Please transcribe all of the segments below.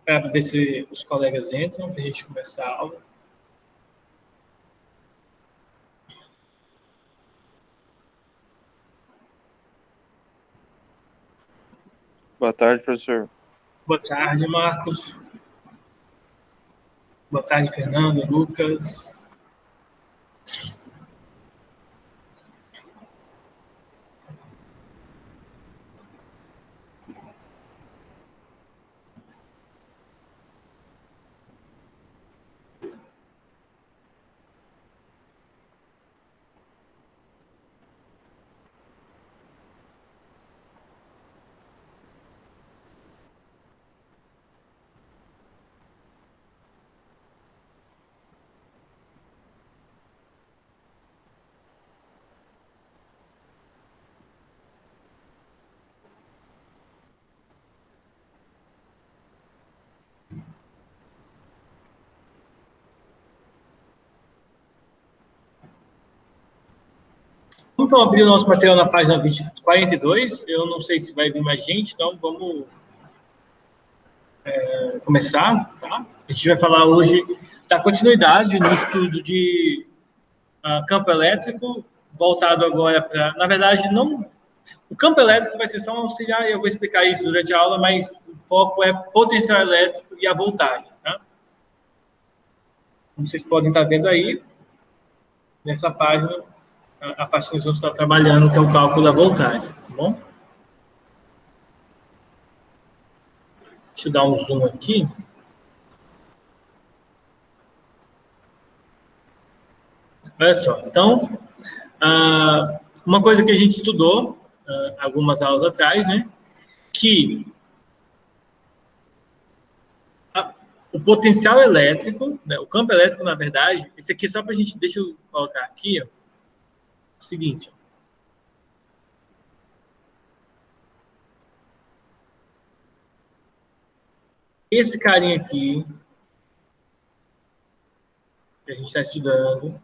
para ver se os colegas entram, para a gente começar a aula. Boa tarde, professor. Boa tarde, Marcos. Boa tarde, Fernando, Lucas. Vamos abrir o nosso material na página 42. Eu não sei se vai vir mais gente, então vamos começar. Tá? A gente vai falar hoje da continuidade no estudo de campo elétrico, voltado agora para... Na verdade, não... O campo elétrico vai ser só um auxiliar, eu vou explicar isso durante a aula, mas o foco é potencial elétrico e a voltagem. Tá? Como vocês podem estar vendo aí, nessa página, a parte que nós vamos estar trabalhando, que é o cálculo da voltagem, tá bom? Deixa eu dar um zoom aqui. Olha só, então, uma coisa que a gente estudou algumas aulas atrás, né, que o potencial elétrico, né, o campo elétrico, na verdade, esse aqui só para a gente, deixa eu colocar aqui, ó, o seguinte, ó. Esse carinha aqui, que a gente está estudando,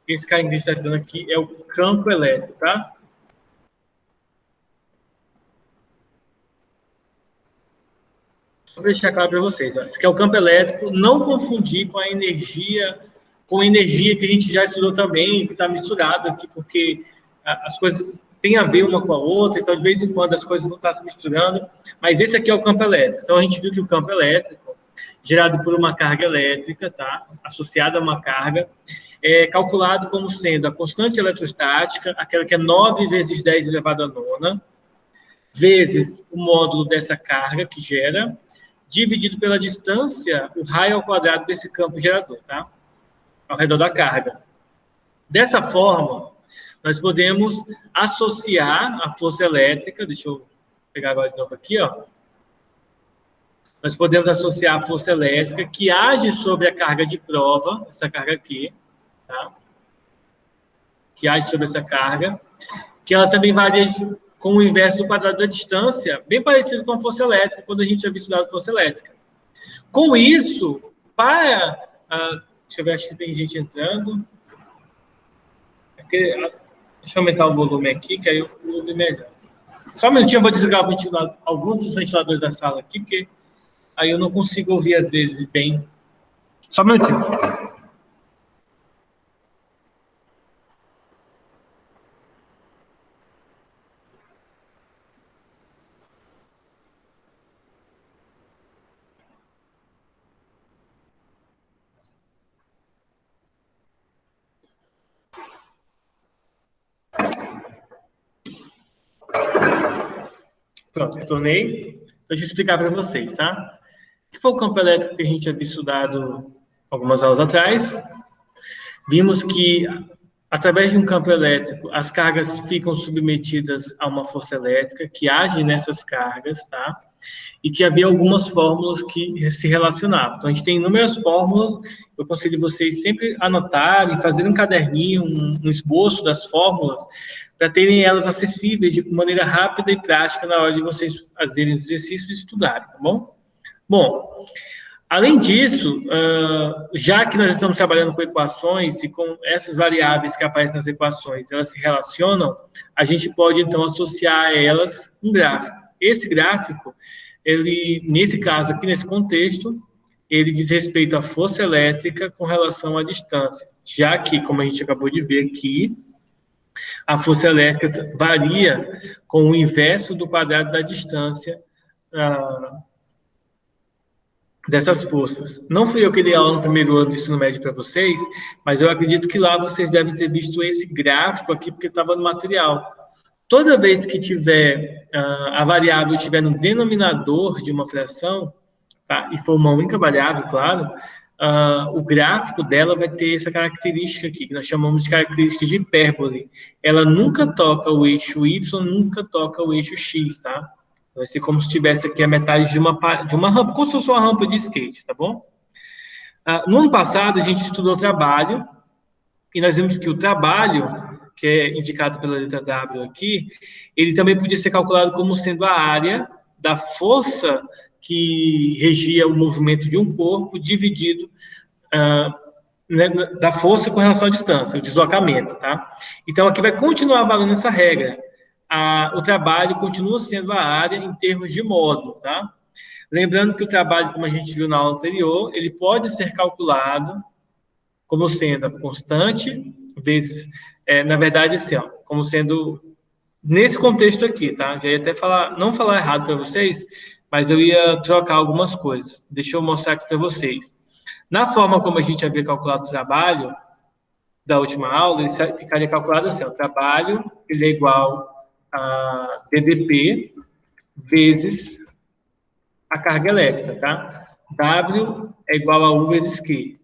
esse carinha que a gente está estudando aqui é o campo elétrico, tá? Só para deixar claro para vocês, ó, esse aqui é o campo elétrico, não confundir com a energia que a gente já estudou também, que está misturado aqui, porque as coisas têm a ver uma com a outra, então de vez em quando as coisas não estão se misturando, mas esse aqui é o campo elétrico. Então a gente viu que o campo elétrico, gerado por uma carga elétrica, tá, associada a uma carga, é calculado como sendo a constante eletrostática, aquela que é 9 vezes 10 elevado a nona, vezes o módulo dessa carga que gera, dividido pela distância, o raio ao quadrado desse campo gerador, tá? Ao redor da carga. Dessa forma, nós podemos associar a força elétrica, deixa eu pegar agora de novo aqui, ó. Nós podemos associar a força elétrica que age sobre a carga de prova, essa carga aqui, tá? Que age sobre essa carga, que ela também varia com o inverso do quadrado da distância, bem parecido com a força elétrica, quando a gente havia estudado força elétrica. Com isso, para... deixa eu ver, acho que tem gente entrando. Deixa eu aumentar o volume aqui, que aí eu vou ouvir melhor. Só um minutinho, eu vou desligar alguns dos ventiladores da sala aqui, porque aí eu não consigo ouvir, às vezes, bem. Só um minutinho. Pronto, retornei. Então, deixa eu explicar para vocês, tá? O que foi o campo elétrico que a gente havia estudado algumas aulas atrás? Vimos que, através de um campo elétrico, as cargas ficam submetidas a uma força elétrica que age nessas cargas, tá? E que havia algumas fórmulas que se relacionavam. Então, a gente tem inúmeras fórmulas, eu aconselho vocês sempre anotarem, fazerem um caderninho, um esboço das fórmulas, para terem elas acessíveis de maneira rápida e prática na hora de vocês fazerem os exercícios e estudarem, tá bom? Bom, Além disso, já que nós estamos trabalhando com equações e com essas variáveis que aparecem nas equações, elas se relacionam, a gente pode, então, associar a elas um gráfico. Esse gráfico, ele, nesse caso aqui, nesse contexto, ele diz respeito à força elétrica com relação à distância, já que, como a gente acabou de ver aqui, a força elétrica varia com o inverso do quadrado da distância dessas forças. Não fui eu que dei aula no primeiro ano do ensino médio para vocês, mas eu acredito que lá vocês devem ter visto esse gráfico aqui, porque estava no material. Toda vez que tiver a variável estiver no denominador de uma fração, tá? E for uma única variável, claro, o gráfico dela vai ter essa característica aqui, que nós chamamos de característica de hipérbole. Ela nunca toca o eixo Y, nunca toca o eixo X, tá? Vai ser como se tivesse aqui a metade de uma rampa, como se fosse uma rampa de skate, tá bom? No ano passado, a gente estudou trabalho, e nós vimos que o trabalho, que é indicado pela letra W aqui, ele também podia ser calculado como sendo a área da força que regia o movimento de um corpo dividido né, da força com relação à distância, o deslocamento, tá? Então, aqui vai continuar valendo essa regra. O trabalho continua sendo a área em termos de módulo, tá? Lembrando que o trabalho, como a gente viu na aula anterior, ele pode ser calculado como sendo a constante vezes, na verdade, assim, ó, como sendo nesse contexto aqui, tá? Já ia até não falar errado para vocês, mas eu ia trocar algumas coisas. Deixa eu mostrar aqui para vocês. Na forma como a gente havia calculado o trabalho da última aula, ele ficaria calculado assim, o trabalho ele é igual a DDP vezes a carga elétrica, tá? W é igual a U vezes Q.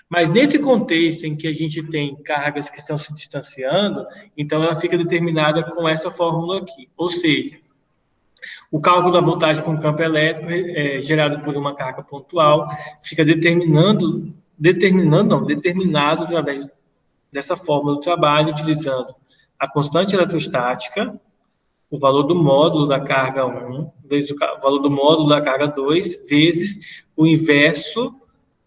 Mas nesse contexto em que a gente tem cargas que estão se distanciando, então ela fica determinada com essa fórmula aqui. Ou seja, o cálculo da voltagem com campo elétrico gerado por uma carga pontual fica determinado através dessa fórmula do trabalho, utilizando a constante eletrostática, o valor do módulo da carga 1, vezes o valor do módulo da carga 2, vezes o inverso,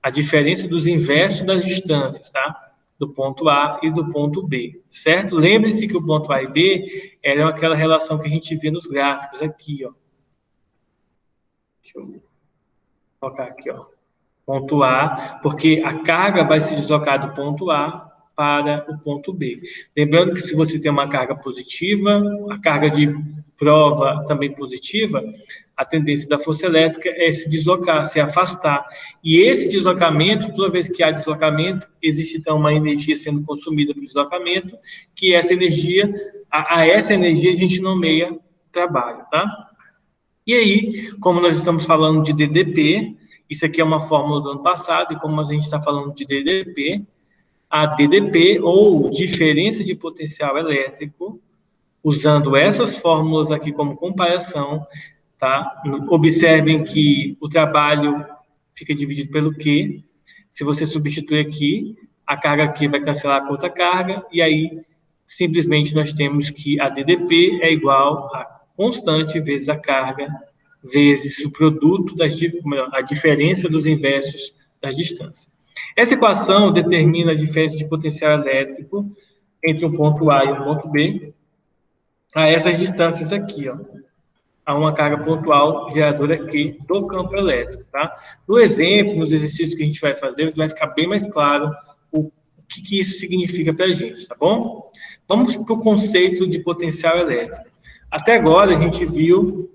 a diferença dos inversos das distâncias, tá? Do ponto A e do ponto B, certo? Lembre-se que o ponto A e B é aquela relação que a gente vê nos gráficos aqui, ó. Deixa eu colocar aqui, ó. Ponto A, porque a carga vai se deslocar do ponto A para o ponto B. Lembrando que se você tem uma carga positiva, a carga de prova também positiva, a tendência da força elétrica é se deslocar, se afastar. E esse deslocamento, toda vez que há deslocamento, existe então uma energia sendo consumida para o deslocamento, que essa energia, essa energia a gente nomeia trabalho, tá? E aí, como nós estamos falando de DDP, isso aqui é uma fórmula do ano passado, e como a gente está falando de DDP, a DDP, ou diferença de potencial elétrico, usando essas fórmulas aqui como comparação, tá? Observem que o trabalho fica dividido pelo Q. Se você substituir aqui, a carga Q vai cancelar com outra carga, e aí, simplesmente, nós temos que a DDP é igual a constante vezes a carga, vezes o produto a diferença dos inversos das distâncias. Essa equação determina a diferença de potencial elétrico entre um ponto A e um ponto B a essas distâncias aqui, ó. A uma carga pontual geradora aqui do campo elétrico, tá? No exemplo, nos exercícios que a gente vai fazer, vai ficar bem mais claro o que isso significa para a gente, tá bom? Vamos para o conceito de potencial elétrico. Até agora, a gente viu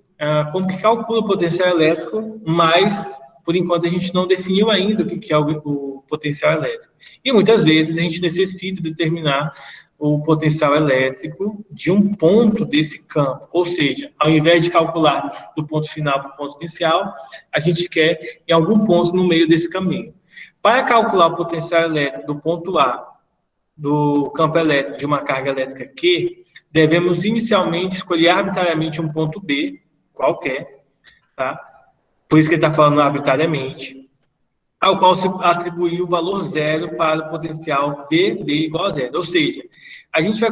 como que calcula o potencial elétrico, mas, por enquanto, a gente não definiu ainda o que é o potencial elétrico. E, muitas vezes, a gente necessita determinar o potencial elétrico de um ponto desse campo. Ou seja, ao invés de calcular do ponto final para o ponto inicial, a gente quer em algum ponto no meio desse caminho. Para calcular o potencial elétrico do ponto A do campo elétrico de uma carga elétrica Q, devemos inicialmente escolher arbitrariamente um ponto B, qualquer, tá? Por isso que ele está falando arbitrariamente. ao qual se atribuiu o valor zero para o potencial VB igual a zero. Ou seja, a gente vai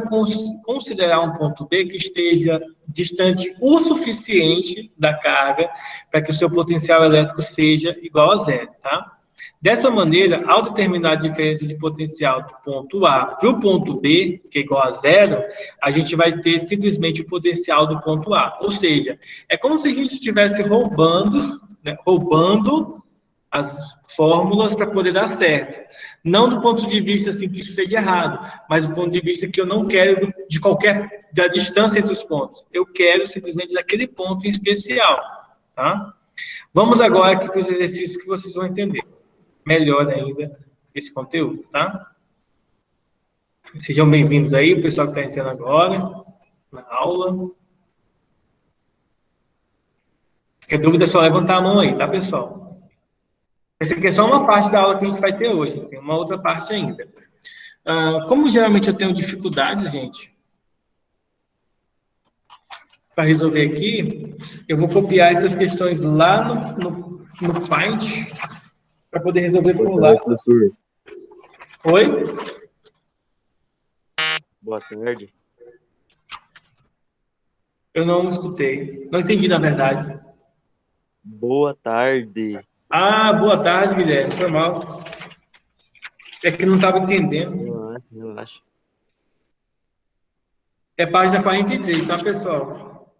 considerar um ponto B que esteja distante o suficiente da carga para que o seu potencial elétrico seja igual a zero, tá? Dessa maneira, ao determinar a diferença de potencial do ponto A para o ponto B, que é igual a zero, a gente vai ter simplesmente o potencial do ponto A. Ou seja, é como se a gente estivesse roubando, né, roubando as fórmulas para poder dar certo. Não do ponto de vista assim que isso seja errado, mas do ponto de vista que eu não quero de qualquer da distância entre os pontos. Eu quero simplesmente daquele ponto em especial, tá? Vamos agora aqui para os exercícios que vocês vão entender melhor ainda esse conteúdo, tá? Sejam bem-vindos aí, o pessoal que está entrando agora na aula. Qualquer dúvida é só levantar a mão aí, tá, pessoal? Essa aqui é só uma parte da aula que a gente vai ter hoje, tem uma outra parte ainda. Como geralmente eu tenho dificuldades, gente, para resolver aqui, eu vou copiar essas questões lá no Paint para poder resolver Boa por lá. tarde, professor. Oi? Boa tarde. Eu não escutei. Não entendi, na verdade. Boa tarde. Boa tarde, Guilherme. Foi mal. É que não estava entendendo. Relaxa, relaxa. É página 43, tá, pessoal?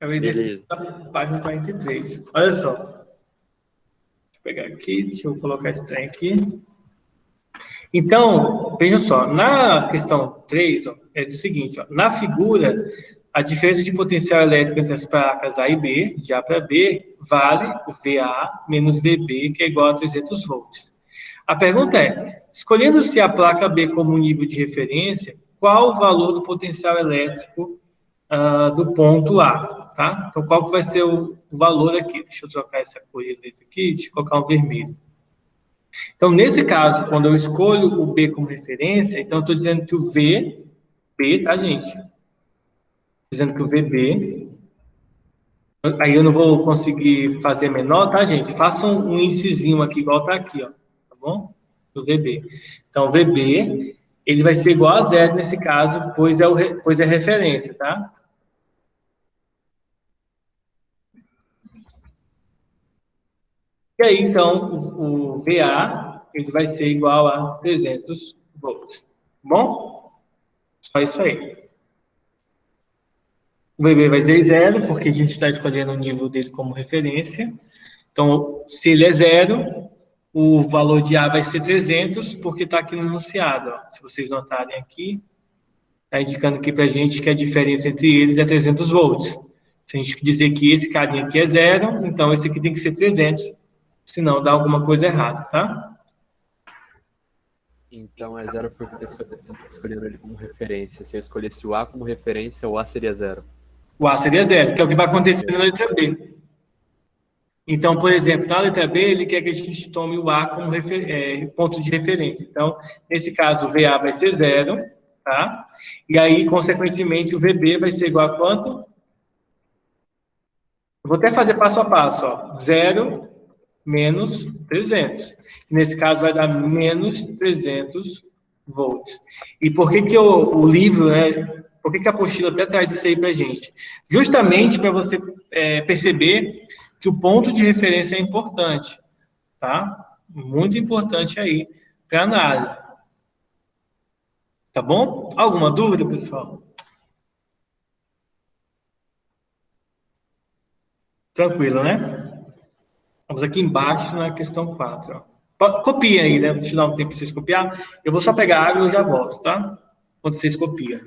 É o exercício Beleza. da página 43. Olha só. Deixa eu pegar aqui, deixa eu colocar esse trem aqui. Então, veja só, na questão 3, ó, é o seguinte, ó, na figura, a diferença de potencial elétrico entre as placas A e B, de A para B, vale o VA menos VB, que é igual a 300 volts. A pergunta é, escolhendo-se a placa B como nível de referência, qual o valor do potencial elétrico do ponto A, tá? Então, qual que vai ser o valor aqui? Deixa eu trocar essa cor aqui, deixa eu colocar um vermelho. Então, nesse caso, quando eu escolho o B como referência, então eu estou dizendo que o VB, tá, gente? Estou dizendo que o VB, aí eu não vou conseguir fazer menor, tá, gente? Faça um índicezinho aqui, igual tá aqui, ó, tá bom? Do VB. Então, o VB, ele vai ser igual a zero nesse caso, pois é referência, tá? E aí, então, o VA, ele vai ser igual a 300 volts, tá bom? Só isso aí. O VB vai ser zero, porque a gente está escolhendo o nível dele como referência. Então, se ele é zero, o valor de A vai ser 300, porque está aqui no enunciado. Ó. Se vocês notarem aqui, está indicando aqui para a gente que a diferença entre eles é 300 volts. Se a gente dizer que esse carinha aqui é zero, então esse aqui tem que ser 300, senão dá alguma coisa errada, tá? Então é zero porque está escolhendo ele como referência. Se eu escolhesse o A como referência, o A seria zero. O A seria zero, que é o que vai acontecer na letra B. Então, por exemplo, na letra B, ele quer que a gente tome o A como ponto de referência. Então, nesse caso, o VA vai ser zero, tá? E aí, consequentemente, o VB vai ser igual a quanto? Eu vou até fazer passo a passo, ó. Zero menos 300. Nesse caso, vai dar menos 300 volts. E por que que o livro, né? Por que que a apostila até traz isso aí para a gente? Justamente para você perceber que o ponto de referência é importante, tá? Muito importante aí para análise. Tá bom? Alguma dúvida, pessoal? Tranquilo, né? Vamos aqui embaixo na questão 4. Ó. Copia aí, né? Deixa eu dar um tempo para vocês copiar. Eu vou só pegar água e já volto, tá? Quando vocês copiam.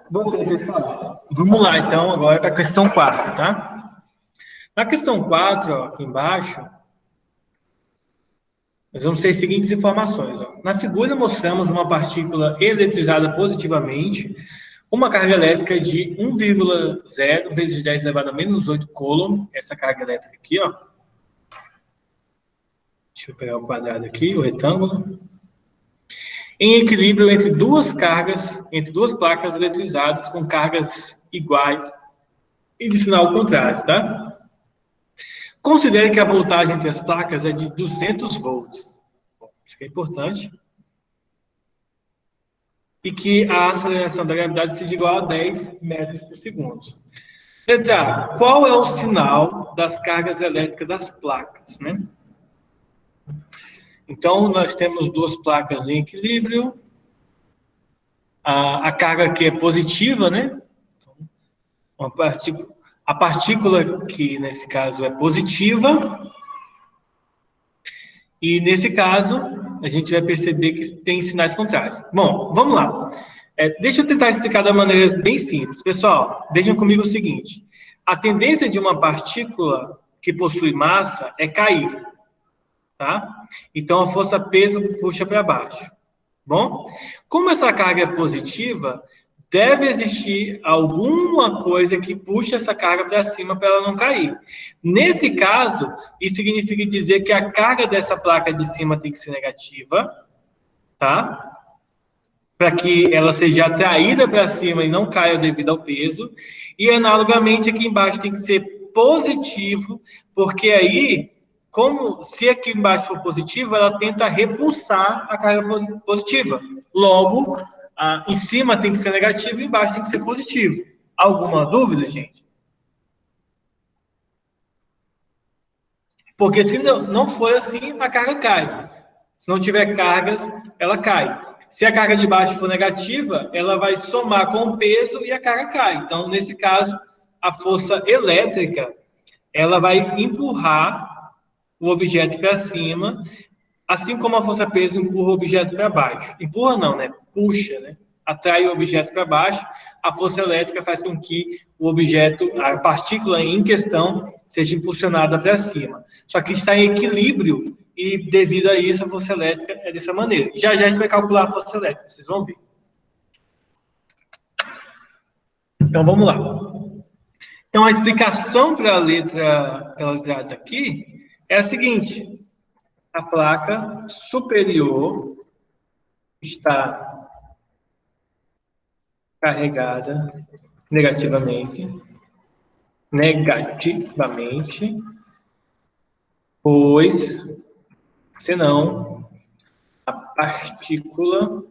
Voltei, pessoal. Vamos lá, então, agora para a questão 4, tá? Na questão 4, ó, aqui embaixo, nós vamos ter as seguintes informações. Ó. Na figura, mostramos uma partícula eletrizada positivamente, uma carga elétrica de 1,0 vezes 10 elevado a menos 8 coulomb, essa carga elétrica aqui, ó. Deixa eu pegar o quadrado aqui, o retângulo. Em equilíbrio entre duas cargas, entre duas placas eletrizadas com cargas iguais e de sinal contrário, tá? Considere que a voltagem entre as placas é de 200 volts. Isso que é importante. E que a aceleração da gravidade seja igual a 10 metros por segundo. Letra A. Qual é o sinal das cargas elétricas das placas, né? Então, nós temos duas placas em equilíbrio. A carga aqui é positiva, né? A partícula que, nesse caso, é positiva. E, nesse caso, a gente vai perceber que tem sinais contrários. Bom, vamos lá. Deixa eu tentar explicar da maneira bem simples. Pessoal, vejam comigo o seguinte. A tendência de uma partícula que possui massa é cair, tá? Então, a força peso puxa para baixo. Bom, como essa carga é positiva, deve existir alguma coisa que puxe essa carga para cima para ela não cair. Nesse caso, isso significa dizer que a carga dessa placa de cima tem que ser negativa, tá? Para que ela seja atraída para cima e não caia devido ao peso. E analogamente aqui embaixo tem que ser positivo, porque aí, como se aqui embaixo for positivo, ela tenta repulsar a carga positiva. Logo, em cima tem que ser negativo e embaixo tem que ser positivo. Alguma dúvida, gente? Porque se não for assim, a carga cai. Se não tiver cargas, ela cai. Se a carga de baixo for negativa, ela vai somar com o peso e a carga cai. Então, nesse caso, a força elétrica, ela vai empurrar o objeto para cima, assim como a força peso empurra o objeto para baixo. Empurra não, né? Puxa, né? Atrai o objeto para baixo. A força elétrica faz com que o objeto, a partícula em questão, seja impulsionada para cima. Só que está em equilíbrio e, devido a isso, a força elétrica é dessa maneira. Já já a gente vai calcular a força elétrica, vocês vão ver. Então, vamos lá. Então, a explicação para a letra, pelas grades aqui, é a seguinte. A placa superior está carregada negativamente, pois, senão, a partícula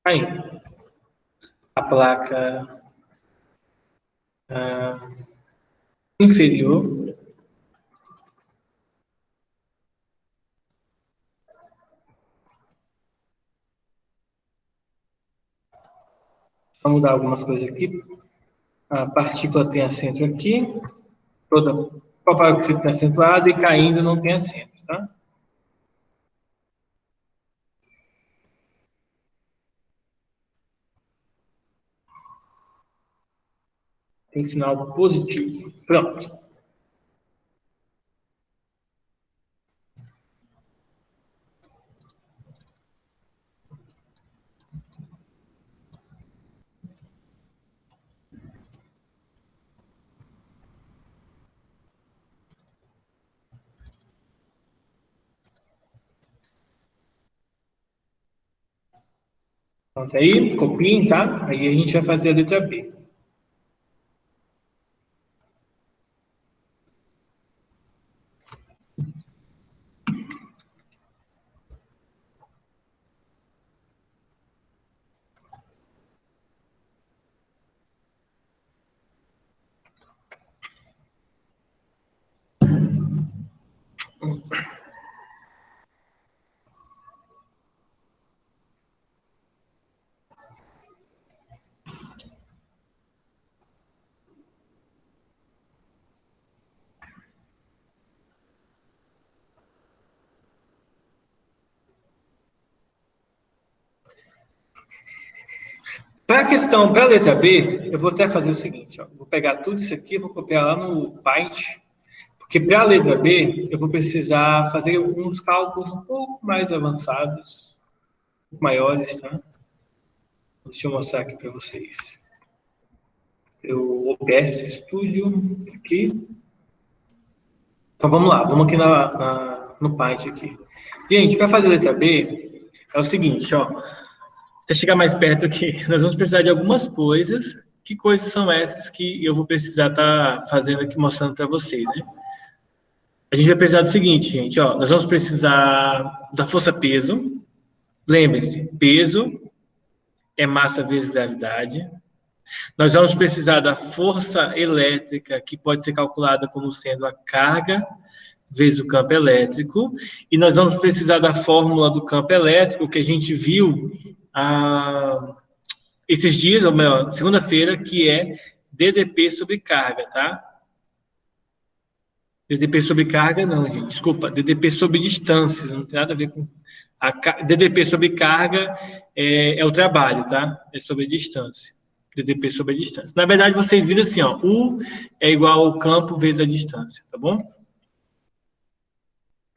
caindo. A placa inferior vamos mudar algumas coisas aqui. A partícula tem acento aqui, toda parábola acentuada e caindo não tem acento, tá? Tem sinal positivo. Pronto. Pronto, aí copiem, tá? Aí a gente vai fazer a letra B. Para a questão, para a letra B, eu vou até fazer o seguinte, ó, vou pegar tudo isso aqui, vou copiar lá no Paint, porque para a letra B, eu vou precisar fazer uns cálculos um pouco mais avançados, um pouco maiores, tá? Deixa eu mostrar aqui para vocês. O OBS Studio, aqui. Então, vamos lá. Vamos aqui no Paint aqui. Gente, para fazer a letra B, é o seguinte, ó. Até chegar mais perto aqui, nós vamos precisar de algumas coisas. Que coisas são essas que eu vou precisar estar fazendo aqui, mostrando para vocês, né? A gente vai precisar do seguinte, gente, ó. Nós vamos precisar da força-peso. Lembre-se, peso é massa vezes gravidade. Nós vamos precisar da força elétrica, que pode ser calculada como sendo a carga vezes o campo elétrico. E nós vamos precisar da fórmula do campo elétrico, que a gente viu esses dias, ou melhor, segunda-feira, que é DDP sobre carga, tá? DDP sobre carga, não, gente, desculpa, DDP sobre distância, não tem nada a ver com... DDP sobre carga é o trabalho, tá? É sobre distância. DDP sobre a distância. Na verdade, vocês viram assim, ó, U é igual ao campo vezes a distância, tá bom?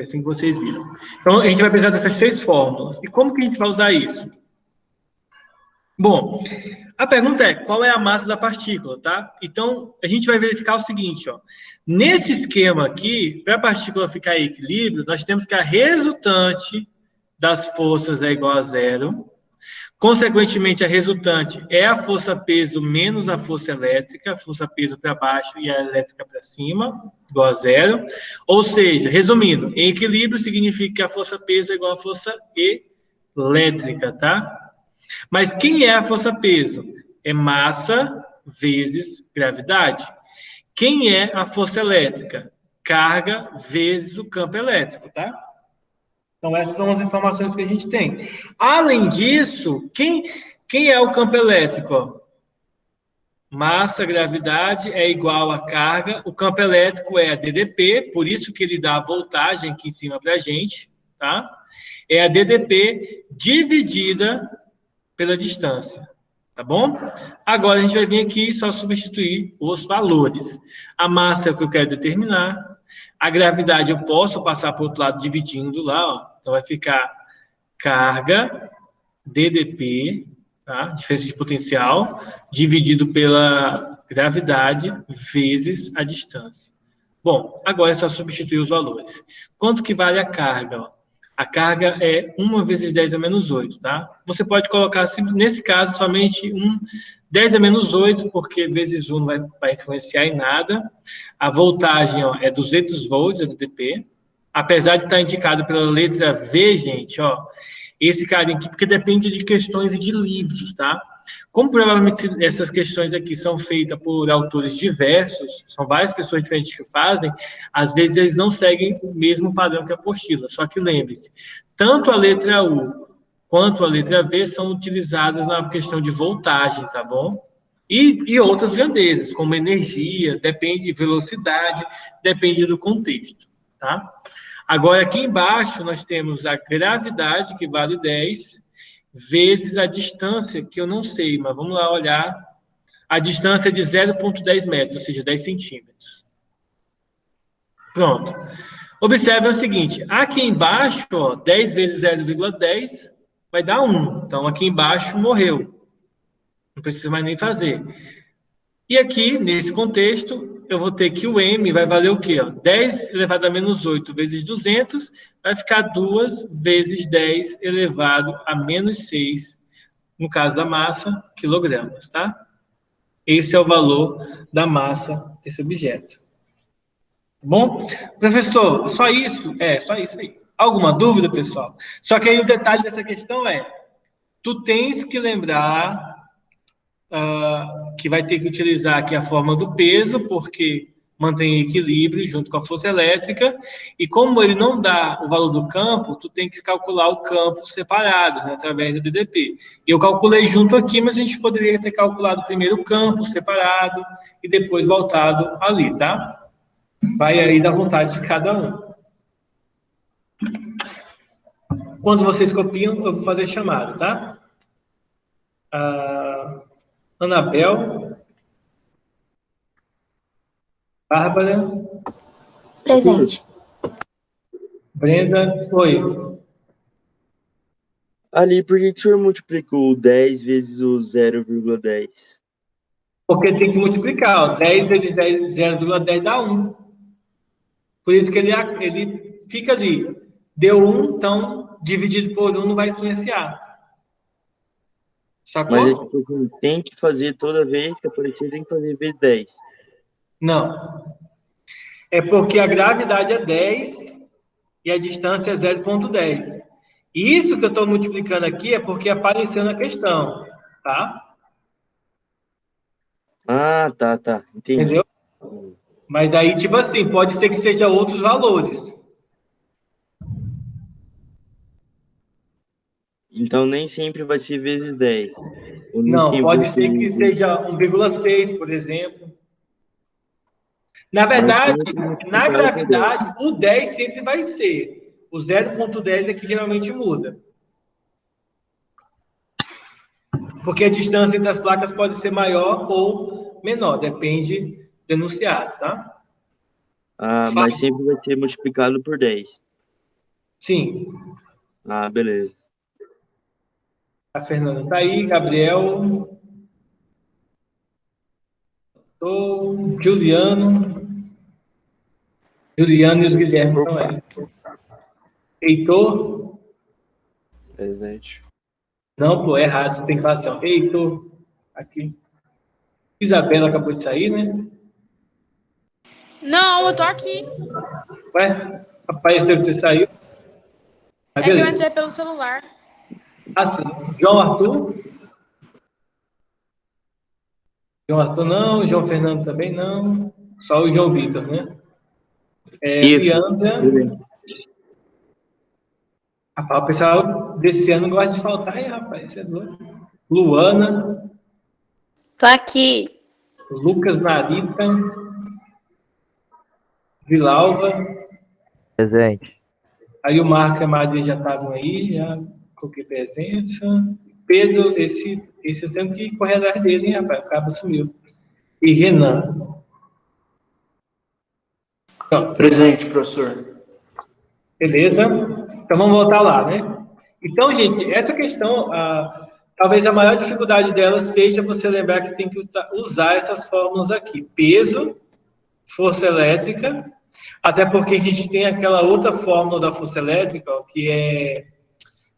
É assim que vocês viram. Então, a gente vai precisar dessas 6 fórmulas. E como que a gente vai usar isso? Bom, a pergunta é, qual é a massa da partícula, tá? Então, a gente vai verificar o seguinte, ó. Nesse esquema aqui, para a partícula ficar em equilíbrio, nós temos que a resultante das forças é igual a 0. Consequentemente, a resultante é a força-peso menos a força elétrica, a força-peso para baixo e a elétrica para cima, igual a 0. Ou seja, resumindo, em equilíbrio significa que a força-peso é igual a força elétrica, tá? Mas quem é a força-peso? É massa vezes gravidade. Quem é a força elétrica? Carga vezes o campo elétrico, tá? Então, essas são as informações que a gente tem. Além disso, quem é o campo elétrico? Massa, gravidade é igual a carga. O campo elétrico é a DDP, por isso que ele dá a voltagem aqui em cima para a gente, tá? É a DDP dividida pela distância, tá bom? Agora, a gente vai vir aqui e só substituir os valores. A massa é o que eu quero determinar. A gravidade eu posso passar para o outro lado dividindo lá, ó. Então, vai ficar carga, DDP, tá? Diferença de potencial, dividido pela gravidade vezes a distância. Bom, agora é só substituir os valores. Quanto que vale a carga? Ó? A carga é 1 vezes 10 a menos 8, tá? Você pode colocar, nesse caso, somente 10 a menos 8, porque vezes 1 não vai influenciar em nada. A voltagem, ó, é 200 volts, a DDP. Apesar de estar indicado pela letra V, gente, ó, esse carinha aqui, porque depende de questões e de livros, tá? Como provavelmente essas questões aqui são feitas por autores diversos, são várias pessoas diferentes que fazem, às vezes eles não seguem o mesmo padrão que a apostila. Só que lembre-se, tanto a letra U quanto a letra V são utilizadas na questão de voltagem, tá bom? E outras grandezas, como energia, depende de velocidade, depende do contexto, tá? Agora, aqui embaixo, nós temos a gravidade, que vale 10, vezes a distância, que eu não sei, mas vamos lá olhar. A distância é de 0,10 metros, ou seja, 10 centímetros. Pronto. Observe o seguinte, aqui embaixo, ó, 10 vezes 0,10 vai dar 1. Então, aqui embaixo morreu. Não precisa mais nem fazer. E aqui, nesse contexto, eu vou ter que o M vai valer o quê? Ó? 10 elevado a menos 8 vezes 200 vai ficar 2 vezes 10 elevado a menos 6, no caso da massa, quilogramas, tá? Esse é o valor da massa desse objeto. Bom? Professor, só isso? É, só isso aí. Alguma dúvida, pessoal? Só que aí o detalhe dessa questão é, tu tens que lembrar que vai ter que utilizar aqui a forma do peso, porque mantém equilíbrio junto com a força elétrica, e como ele não dá o valor do campo, tu tem que calcular o campo separado, né, através do DDP. Eu calculei junto aqui, mas a gente poderia ter calculado primeiro o campo separado e depois voltado ali, tá? Vai aí da vontade de cada um. Quando vocês copiam, eu vou fazer chamada, tá? A Anabel. Bárbara. Presente. Brenda. Oi. Ali, por que o senhor multiplicou 10 vezes o 0,10? Porque tem que multiplicar. Ó. 10 vezes 10, 0,10 dá 1. Por isso que ele fica ali. Deu 1, então, dividido por 1 não vai influenciar. Sacou? Mas é tipo assim, tem que fazer toda vez que aparecer, tem que fazer vezes 10. Não. É porque a gravidade é 10 e a distância é 0,10. Isso que eu estou multiplicando aqui é porque apareceu na questão, tá? Ah, tá. Entendi. Entendeu? Mas aí, tipo assim, pode ser que seja outros valores. Então, nem sempre vai ser vezes 10. Ou nem Não, sempre vai pode ser que ser... seja 1,6, por exemplo. Na Mas verdade, sempre na multiplicado por 10. gravidade, o 10 sempre vai ser. O 0,10 é que geralmente muda. Porque a distância entre as placas pode ser maior ou menor, depende do enunciado, tá? Ah, mas sempre vai ser multiplicado por 10. Sim. Ah, beleza. A Fernanda tá aí, Gabriel, Juliano e os Guilherme estão aí. Heitor? Presente. Não, pô, é errado, você tem que falar assim, ó. Heitor, aqui. Isabela acabou de sair, né? Não, eu tô aqui. Ué, apareceu que você saiu. Ah, É que eu beleza. entrei pelo celular. Assim, João Arthur? João Arthur não, João Fernando também não. Só o João Vitor, né? Isso. Bianca. Rapaz, o pessoal desse ano gosta de faltar, hein, rapaz? Isso é doido. Luana, Tô aqui. Lucas Narita, Vilalva. Presente. Aí o Marco e a Maria já estavam aí, já coloquei presença. Pedro, esse eu tenho que correr atrás dele, hein, rapaz? O cabo sumiu. E Renan. Então, Presente, professor. beleza? Então vamos voltar lá, né? Então, gente, essa questão, talvez a maior dificuldade dela seja você lembrar que tem que usar essas fórmulas aqui. Peso, força elétrica, até porque a gente tem aquela outra fórmula da força elétrica, ó, que é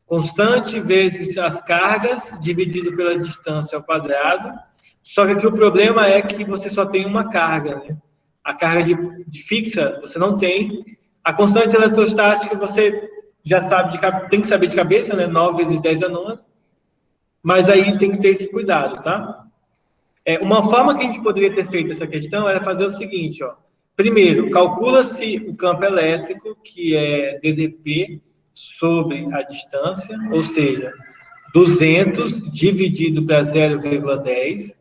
constante vezes as cargas dividido pela distância ao quadrado. Só que aqui o problema é que você só tem uma carga, né? A carga de fixa você não tem. A constante eletrostática você já sabe, tem que saber de cabeça, né? 9 vezes 10 é 9. Mas aí tem que ter esse cuidado, tá? Uma forma que a gente poderia ter feito essa questão era fazer o seguinte, ó. Primeiro, calcula-se o campo elétrico, que é DDP, sobre a distância, ou seja, 200 dividido para 0,10.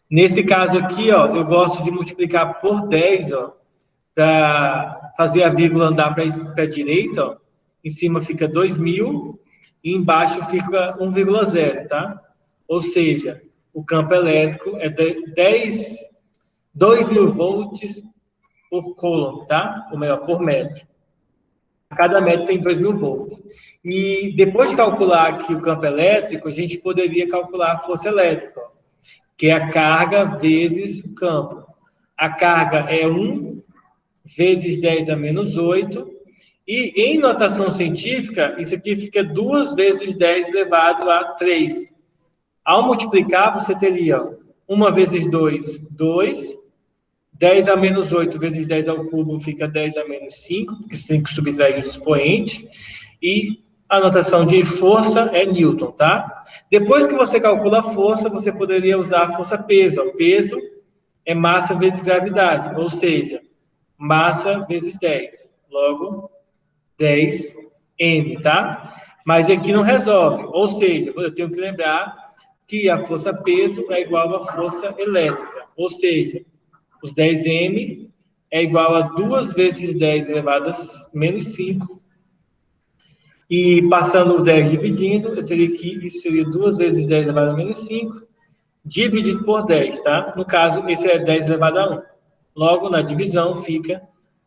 Nesse caso aqui, ó, eu gosto de multiplicar por 10, ó, para fazer a vírgula andar para a direita, ó. Em cima fica 2.000 e embaixo fica 1,0, tá? Ou seja, o campo elétrico é 2.000 volts por coulomb, tá? Ou melhor, por metro. Cada metro tem 2.000 volts. E depois de calcular aqui o campo elétrico, a gente poderia calcular a força elétrica, ó, que é a carga vezes o campo. A carga é 1 vezes 10 a menos 8. E em notação científica, isso aqui fica 2 vezes 10 elevado a 3. Ao multiplicar, você teria 1 vezes 2, 2. 10 a menos 8 vezes 10 ao cubo fica 10 a menos 5, porque você tem que subtrair os expoentes. E a notação de força é Newton, tá? Depois que você calcula a força, você poderia usar a força-peso. Peso é massa vezes gravidade, ou seja, massa vezes 10. Logo, 10m, tá? Mas aqui não resolve. Ou seja, eu tenho que lembrar que a força-peso é igual à força elétrica. Ou seja, os 10m é igual a 2 vezes 10 elevado a menos 5 E passando o 10 dividindo, eu teria que, isso seria 2 vezes 10 elevado a menos 5, dividido por 10, tá? No caso, esse é 10 elevado a 1. Logo, na divisão, fica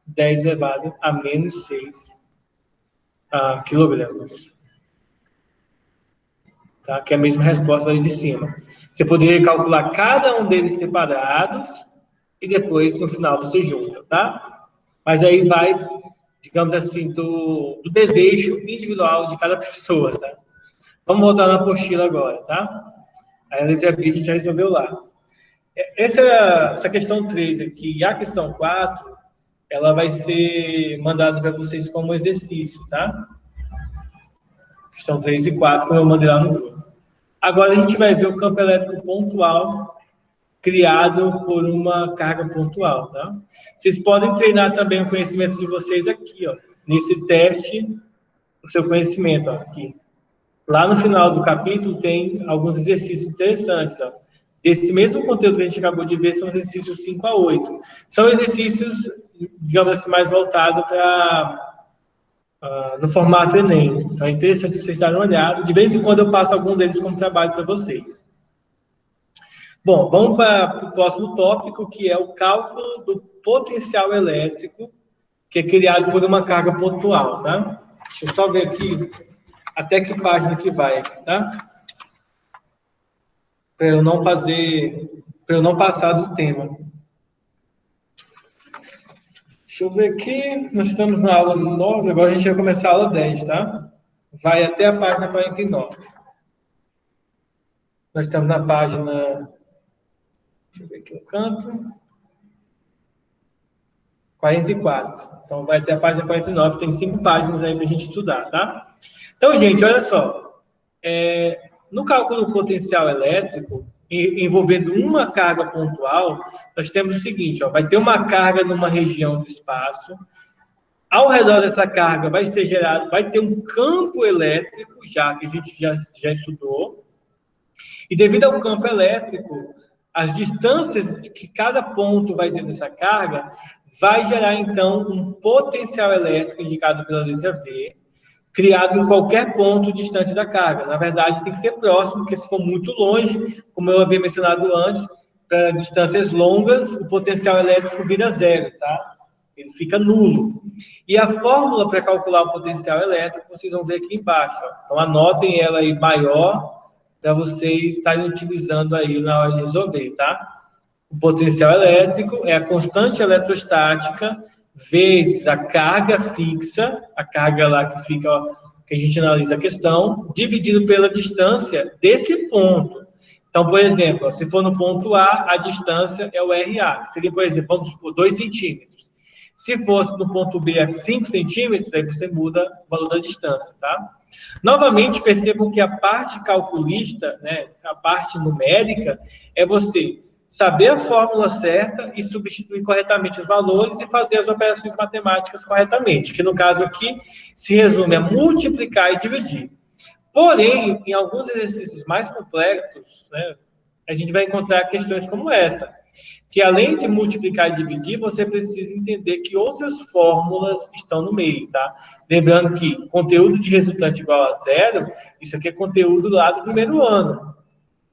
10 elevado a menos 6 quilogramas. Tá? Que é a mesma resposta ali de cima. Você poderia calcular cada um deles separados e depois, no final, você junta, tá? Mas aí vai, digamos assim, do desejo individual de cada pessoa, tá? Vamos voltar na apostila agora, tá? Aí a letra B a gente já resolveu lá. Essa questão 3 aqui e a questão 4, ela vai ser mandada para vocês como exercício, tá? Questão 3 e 4, como eu mandei lá no grupo. Agora a gente vai ver o campo elétrico pontual criado por uma carga pontual, tá? Vocês podem treinar também o conhecimento de vocês aqui, ó, nesse teste, o seu conhecimento, ó, aqui. Lá no final do capítulo tem alguns exercícios interessantes, ó. Esse mesmo conteúdo que a gente acabou de ver são exercícios 5 a 8. São exercícios, digamos assim, mais voltados para no formato Enem. Então, é interessante vocês darem uma olhada. De vez em quando eu passo algum deles como trabalho para vocês. Bom, vamos para o próximo tópico, que é o cálculo do potencial elétrico, que é criado por uma carga pontual, tá? Deixa eu só ver aqui até que página que vai aqui, tá? Para eu não passar do tema. Deixa eu ver aqui, nós estamos na aula 9, agora a gente vai começar a aula 10, tá? Vai até a página 49. Nós estamos na página... Deixa eu ver aqui no canto. 44. Então, vai até a página 49, tem 5 páginas aí para a gente estudar, tá? Então, gente, olha só. No cálculo do potencial elétrico, envolvendo uma carga pontual, nós temos o seguinte, ó, vai ter uma carga numa região do espaço, ao redor dessa carga vai ser gerado, vai ter um campo elétrico, já que a gente já estudou, e devido ao campo elétrico, as distâncias que cada ponto vai ter dessa carga, vai gerar, então, um potencial elétrico, indicado pela letra V, criado em qualquer ponto distante da carga. Na verdade, tem que ser próximo, porque se for muito longe, como eu havia mencionado antes, para distâncias longas, o potencial elétrico vira zero, tá? Ele fica nulo. E a fórmula para calcular o potencial elétrico, vocês vão ver aqui embaixo, ó. Então, anotem ela aí maior, para vocês estarem utilizando aí na hora de resolver, tá? O potencial elétrico é a constante eletrostática vezes a carga fixa, a carga lá que fica, ó, que a gente analisa a questão, dividido pela distância desse ponto. Então, por exemplo, ó, se for no ponto A, a distância é o RA, que seria, por exemplo, vamos supor, 2 centímetros. Se fosse no ponto B a 5 centímetros, aí você muda o valor da distância, tá? Novamente, percebam que a parte calculista, né, a parte numérica, é você saber a fórmula certa e substituir corretamente os valores e fazer as operações matemáticas corretamente, que no caso aqui se resume a multiplicar e dividir. Porém, em alguns exercícios mais complexos, né, a gente vai encontrar questões como essa, que além de multiplicar e dividir, você precisa entender que outras fórmulas estão no meio, tá? Lembrando que conteúdo de resultante igual a zero, isso aqui é conteúdo lá do primeiro ano,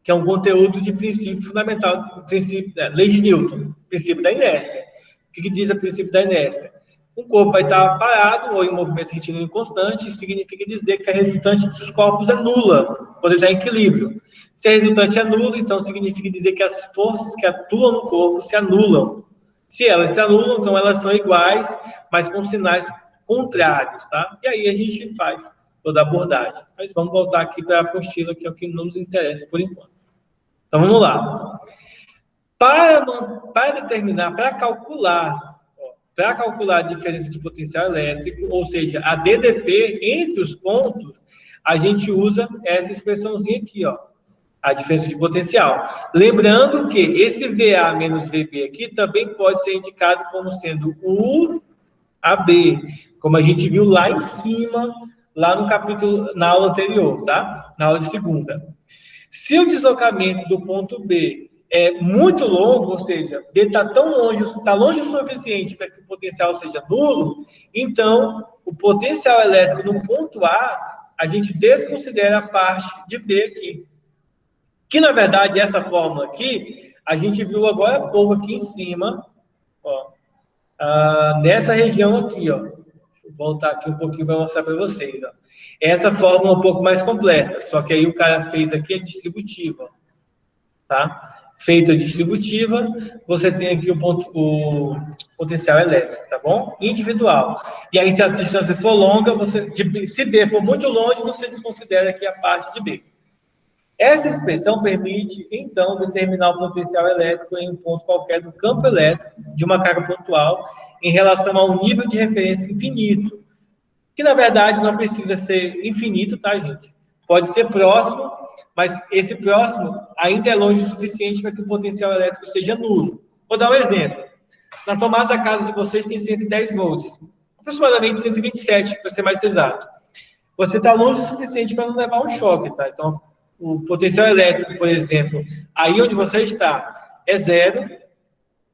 que é um conteúdo de princípio fundamental, princípio, lei de Newton, princípio da inércia. O que diz o princípio da inércia? Um corpo vai estar parado ou em movimento retilíneo constante, significa dizer que a resultante dos corpos é nula, quando ele está em equilíbrio. Se a resultante é nula, então significa dizer que as forças que atuam no corpo se anulam. Se elas se anulam, então elas são iguais, mas com sinais contrários, tá? E aí a gente faz toda a abordagem. Mas vamos voltar aqui para a apostila, que é o que nos interessa por enquanto. Então, vamos lá. Para determinar, para calcular a diferença de potencial elétrico, ou seja, a DDP entre os pontos, a gente usa essa expressãozinha aqui, ó, a diferença de potencial. Lembrando que esse VA menos VB aqui também pode ser indicado como sendo UAB, como a gente viu lá em cima, lá no capítulo, na aula anterior, tá? Na aula de segunda. Se o deslocamento do ponto B é muito longo, ou seja, ele está tão longe, está longe o suficiente para que o potencial seja nulo, então o potencial elétrico no ponto A gente desconsidera a parte de B aqui. Que, na verdade, essa fórmula aqui, a gente viu agora há pouco aqui em cima, ó, nessa região aqui, ó. Vou voltar aqui um pouquinho para mostrar para vocês, ó. Essa fórmula é um pouco mais completa, só que aí o cara fez aqui a distributiva, tá? Feita a distributiva, você tem aqui o potencial elétrico, tá bom? Individual. E aí, se a distância for longa, se B for muito longe, você desconsidera aqui a parte de B. Essa expressão permite, então, determinar o potencial elétrico em um ponto qualquer do campo elétrico de uma carga pontual em relação ao nível de referência infinito, que, na verdade, não precisa ser infinito, tá, gente? Pode ser próximo, mas esse próximo ainda é longe o suficiente para que o potencial elétrico seja nulo. Vou dar um exemplo. Na tomada da casa de vocês tem 110 volts, aproximadamente 127, para ser mais exato. Você está longe o suficiente para não levar um choque, tá? Então, o potencial elétrico, por exemplo, aí onde você está é 0,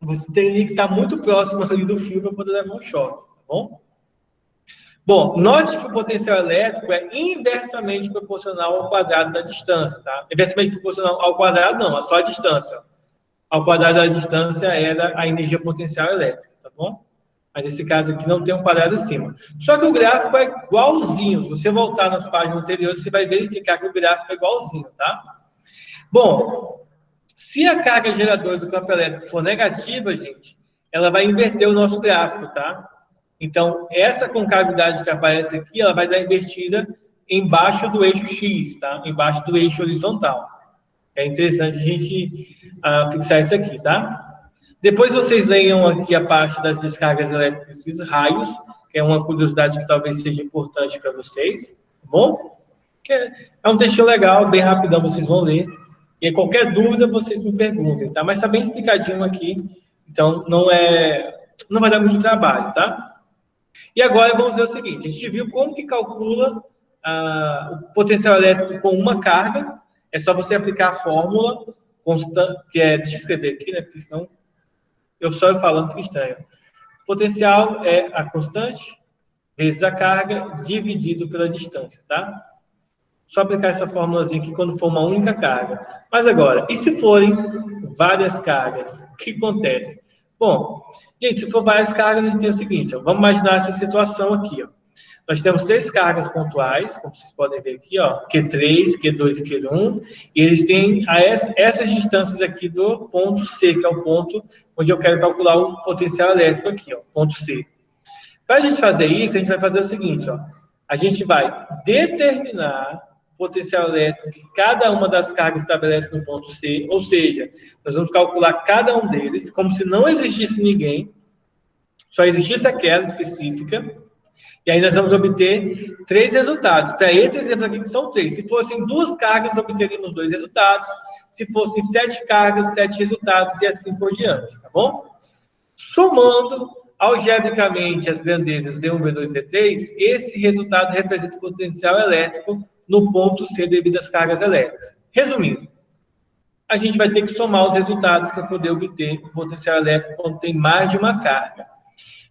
você teria que estar muito próximo ali do fio para poder levar um choque, tá bom? Bom, note que o potencial elétrico é inversamente proporcional ao quadrado da distância, tá? Inversamente proporcional ao quadrado, não, é só a distância. Ao quadrado da distância era a energia potencial elétrica, tá bom? Mas esse caso aqui não tem um quadrado acima. Só que o gráfico é igualzinho. Se você voltar nas páginas anteriores, você vai verificar que o gráfico é igualzinho, tá? Bom, se a carga geradora do campo elétrico for negativa, gente, ela vai inverter o nosso gráfico, tá? Então, essa concavidade que aparece aqui, ela vai dar invertida embaixo do eixo X, tá? Embaixo do eixo horizontal. É interessante a gente fixar isso aqui, tá? Depois vocês leiam aqui a parte das descargas elétricas e os raios, que é uma curiosidade que talvez seja importante para vocês, tá bom? Que é um texto legal, bem rapidão, vocês vão ler. E aí, qualquer dúvida, vocês me perguntem, tá? Mas está bem explicadinho aqui, então não vai dar muito trabalho, tá? E agora vamos ver o seguinte, a gente viu como que calcula o potencial elétrico com uma carga, é só você aplicar a fórmula constante, que é, deixa eu escrever aqui, né, porque senão eu só falando fica estranho. Potencial é a constante vezes a carga dividido pela distância, tá? Só aplicar essa fórmulazinha aqui quando for uma única carga. Mas agora, e se forem várias cargas? O que acontece? Bom, gente, se for várias cargas, a gente tem o seguinte, ó, vamos imaginar essa situação aqui, ó. Nós temos 3 cargas pontuais, como vocês podem ver aqui, ó, Q3, Q2 e Q1, e eles têm essas distâncias aqui do ponto C, que é o ponto onde eu quero calcular o potencial elétrico aqui, ó, ponto C. Para a gente fazer isso, a gente vai fazer o seguinte, ó, a gente vai determinar o potencial elétrico que cada uma das cargas estabelece no ponto C, ou seja, nós vamos calcular cada um deles, como se não existisse ninguém, só existisse aquela específica. E aí nós vamos obter 3 resultados. Para esse exemplo aqui, que são 3. Se fossem 2 cargas, obteríamos 2 resultados. Se fossem 7 cargas, 7 resultados, e assim por diante, tá bom? Somando algebricamente as grandezas D1, V2 e V3, esse resultado representa o potencial elétrico no ponto C devido às cargas elétricas. Resumindo, a gente vai ter que somar os resultados para poder obter o potencial elétrico quando tem mais de uma carga.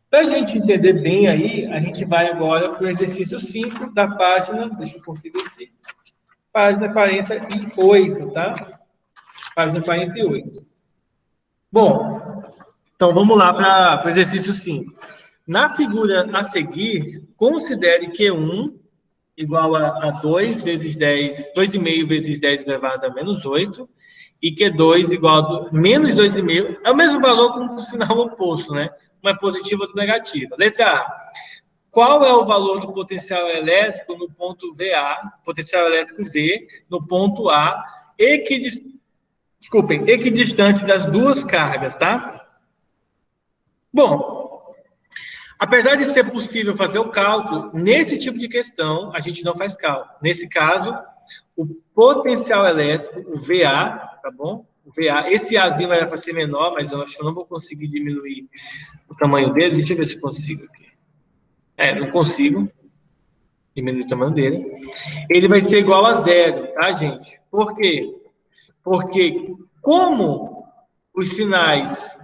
Para a gente entender bem aí, a gente vai agora para o exercício 5 da página, deixa eu conferir aqui, página 48, tá? Página 48. Bom, então vamos lá para o exercício 5. Na figura a seguir, considere Q1 igual a 2 vezes 10, 2,5 vezes 10 elevado a menos 8, e Q2 igual a menos 2,5, é o mesmo valor com o sinal oposto, né? Uma é positiva, outra negativa. Letra A. Qual é o valor do potencial elétrico no ponto VA, potencial elétrico V, no ponto A, equidistante das duas cargas, tá? Bom, apesar de ser possível fazer o cálculo, nesse tipo de questão, a gente não faz cálculo. Nesse caso, o potencial elétrico, o VA, tá bom? O VA, esse Azinho era para ser menor, mas eu acho que eu não vou conseguir diminuir o tamanho dele. Deixa eu ver se consigo aqui. Não consigo diminuir o tamanho dele. Ele vai ser igual a 0, tá, gente? Por quê? Porque como os sinais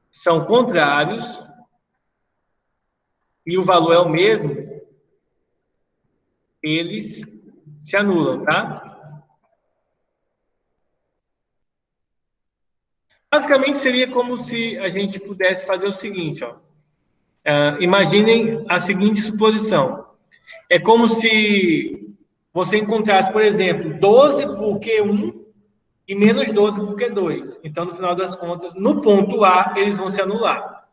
são contrários e o valor é o mesmo, eles se anulam, tá? Basicamente, seria como se a gente pudesse fazer o seguinte, ó. Imaginem a seguinte suposição. É como se você encontrasse, por exemplo, 12 por Q1 e menos 12 por Q2. Então, no final das contas, no ponto A, eles vão se anular.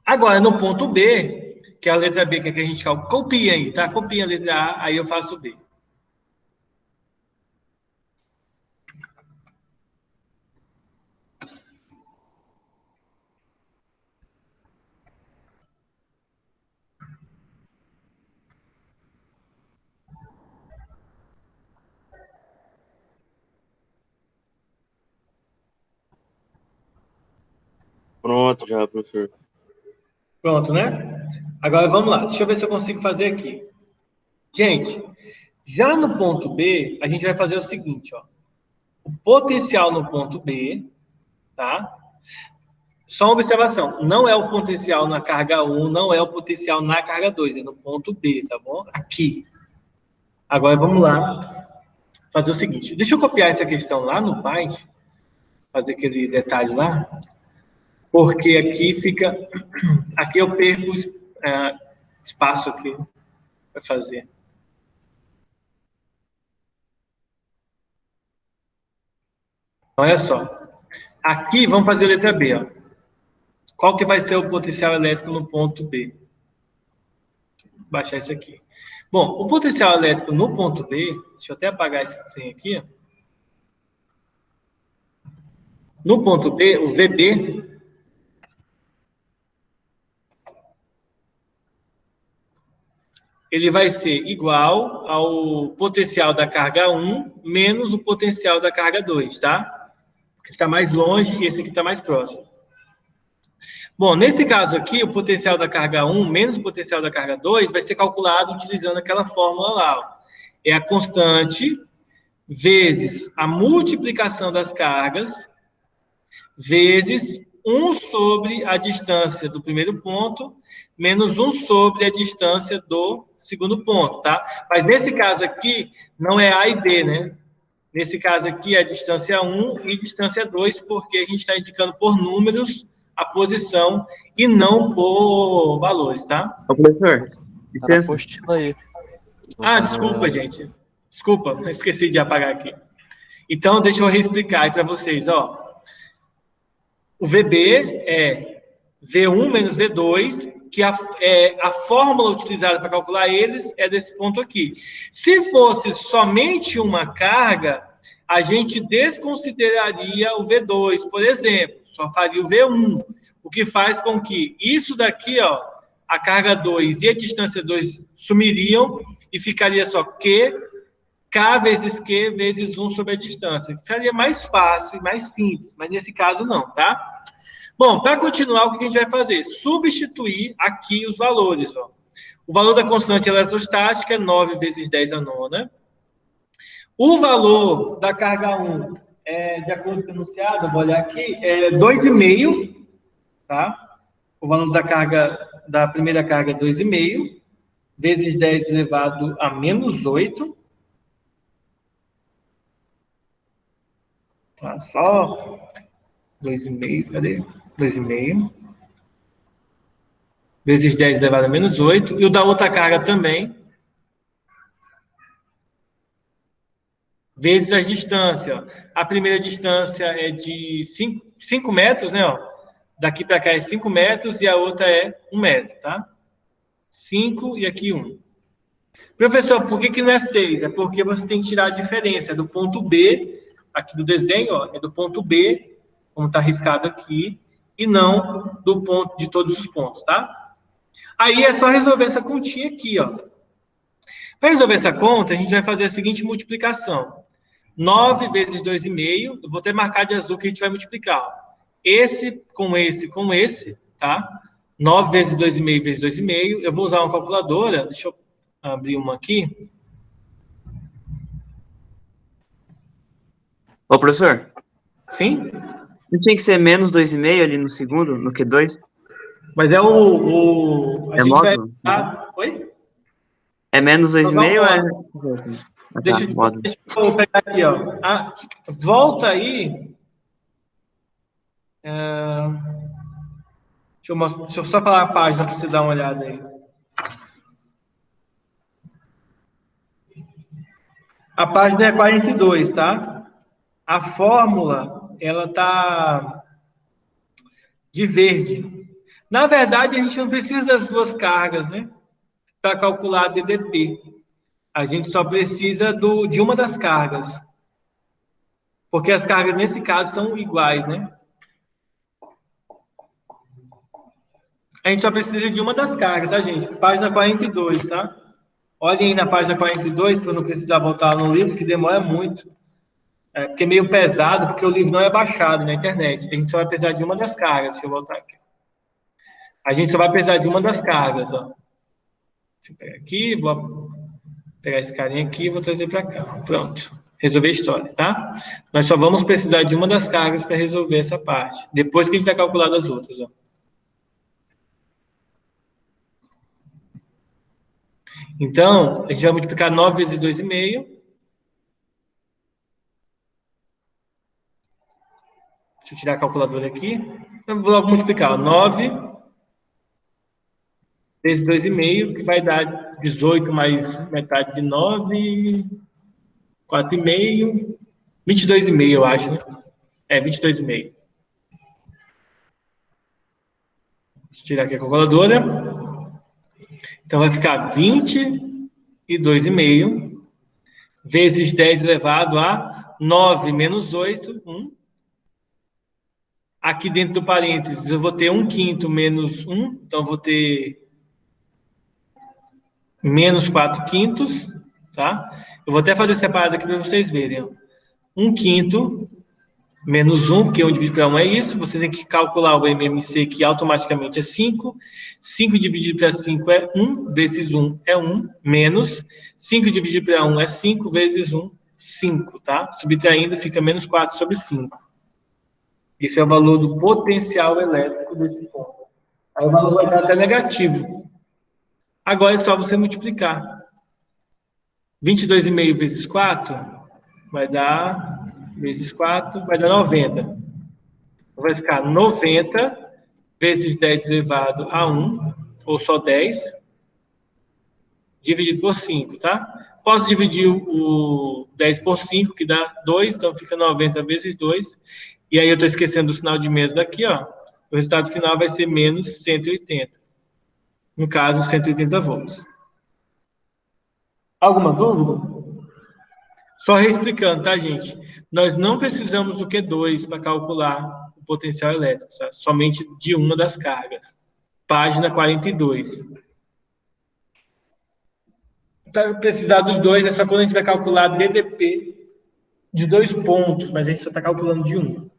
Agora, no ponto B, que é a letra B, que é que a gente copia aí, tá? Copia a letra A, aí eu faço o B. Pronto, já, professor. Pronto, né? Agora, vamos lá. Deixa eu ver se eu consigo fazer aqui. Gente, já no ponto B, a gente vai fazer o seguinte, ó. O potencial no ponto B, tá? Só uma observação, não é o potencial na carga 1, não é o potencial na carga 2, é no ponto B, tá bom? Aqui. Agora, vamos lá fazer o seguinte. Deixa eu copiar essa questão lá no Paint, fazer aquele detalhe lá, porque aqui fica... Aqui eu perco espaço aqui para fazer. Olha só. Aqui, vamos fazer a letra B, ó. Qual que vai ser o potencial elétrico no ponto B? Vou baixar isso aqui. Bom, o potencial elétrico no ponto B, deixa eu até apagar esse trem aqui, ó. No ponto B, o VB, ele vai ser igual ao potencial da carga 1 menos o potencial da carga 2, tá? Porque está mais longe e esse aqui está mais próximo. Bom, nesse caso aqui, o potencial da carga 1 menos o potencial da carga 2 vai ser calculado utilizando aquela fórmula lá, ó. É a constante vezes a multiplicação das cargas vezes 1 sobre a distância do primeiro ponto menos 1 sobre a distância do segundo ponto, tá? Mas nesse caso aqui, não é A e B, né? Nesse caso aqui, é a distância 1 e distância 2, porque a gente está indicando por números a posição e não por valores, tá? Ô, professor, Tá na licença. apostila aí. Não Ah, tá desculpa, na- gente. Desculpa, eu esqueci de apagar aqui. Então, deixa eu reexplicar aí para vocês, ó. O VB é V1 menos V2, que a fórmula utilizada para calcular eles é desse ponto aqui. Se fosse somente uma carga, a gente desconsideraria o V2, por exemplo, só faria o V1, o que faz com que isso daqui, ó, a carga 2 e a distância 2 sumiriam e ficaria só K vezes Q vezes 1 sobre a distância. Ficaria mais fácil e mais simples, mas nesse caso não, tá? Bom, para continuar, o que a gente vai fazer? Substituir aqui os valores, ó. O valor da constante eletrostática é 9 vezes 10 a nona. O valor da carga 1, de acordo com o enunciado, eu vou olhar aqui, é 2,5, tá? O valor da primeira carga é 2,5, vezes 10 elevado a menos 8. Tá? Só 2,5, cadê? 2,5. Vezes 10 elevado a menos 8. E o da outra carga também. Vezes a distância. Ó. A primeira distância é de 5 metros, né? Ó. Daqui para cá é 5 metros e a outra é 1 metro, tá? 5 e aqui 1. Professor, por que não é 6? É porque você tem que tirar a diferença do ponto B, aqui do desenho, ó, é do ponto B, como está riscado aqui, e não do ponto de todos os pontos, tá? Aí é só resolver essa continha aqui, ó. Para resolver essa conta, a gente vai fazer a seguinte multiplicação. 9 vezes 2,5, eu vou até marcar de azul que a gente vai multiplicar. Ó. Esse com esse, tá? 9 vezes 2,5 vezes 2,5. Eu vou usar uma calculadora, deixa eu abrir uma aqui. Ô, professor, Sim? não tinha que ser menos 2,5 ali no segundo, no Q2? Mas é a É gente vai... módulo? Ah, oi? É menos 2,5 ou é... Deixa eu pegar aqui, ó. Volta aí. Deixa eu só falar a página para você dar uma olhada aí. A página é 42, tá? A fórmula, ela tá de verde. Na verdade, a gente não precisa das duas cargas, né? Para calcular a DDP. A gente só precisa de uma das cargas. Porque as cargas, nesse caso, são iguais, né? A gente só precisa de uma das cargas, tá, gente? Página 42, tá? Olhem aí na página 42, para não precisar voltar no livro, que demora muito. Porque é meio pesado, porque o livro não é baixado na internet. A gente só vai precisar de uma das cargas. Deixa eu voltar aqui. A gente só vai precisar de uma das cargas, ó. Deixa eu pegar aqui, vou pegar esse carinha aqui e vou trazer para cá. Pronto. Resolver a história, tá? Nós só vamos precisar de uma das cargas para resolver essa parte. Depois que a gente vai calcular as outras, ó. Então, a gente vai multiplicar 9 vezes 2,5. Deixa eu tirar a calculadora aqui. Eu vou logo multiplicar. 9 vezes 2,5, que vai dar 18 mais metade de 9, 4,5, 22,5, eu acho, né? 22,5. Deixa eu tirar aqui a calculadora. Então, vai ficar 22,5 vezes 10 elevado a 9 menos 8, 1. Aqui dentro do parênteses, eu vou ter 1/5 menos 1, então eu vou ter menos 4/5, tá? Eu vou até fazer separado aqui para vocês verem. 1/5 menos 1, porque 1 dividido para 1 é isso. Você tem que calcular o MMC, que automaticamente é 5. 5 dividido para 5 é 1, vezes 1 é 1, menos 5 dividido para 1 é 5, vezes 1, 5, tá? Subtraindo, fica menos 4 sobre 5. Esse é o valor do potencial elétrico desse ponto. Aí o valor vai dar até negativo. Agora é só você multiplicar. 22,5 vezes 4 vai dar, vezes 4, vai dar 90. Vai ficar 90 vezes 10 elevado a 1, ou só 10, dividido por 5, tá? Posso dividir o 10 por 5, que dá 2, então fica 90 vezes 2. E aí eu estou esquecendo do sinal de menos daqui, ó. O resultado final vai ser menos 180. No caso, 180 volts. Alguma dúvida? Só reexplicando, tá, gente? Nós não precisamos do Q2 para calcular o potencial elétrico, tá? Somente de uma das cargas. Página 42. Para precisar dos dois, é só quando a gente vai calcular DDP de 2 pontos, mas a gente só está calculando de um.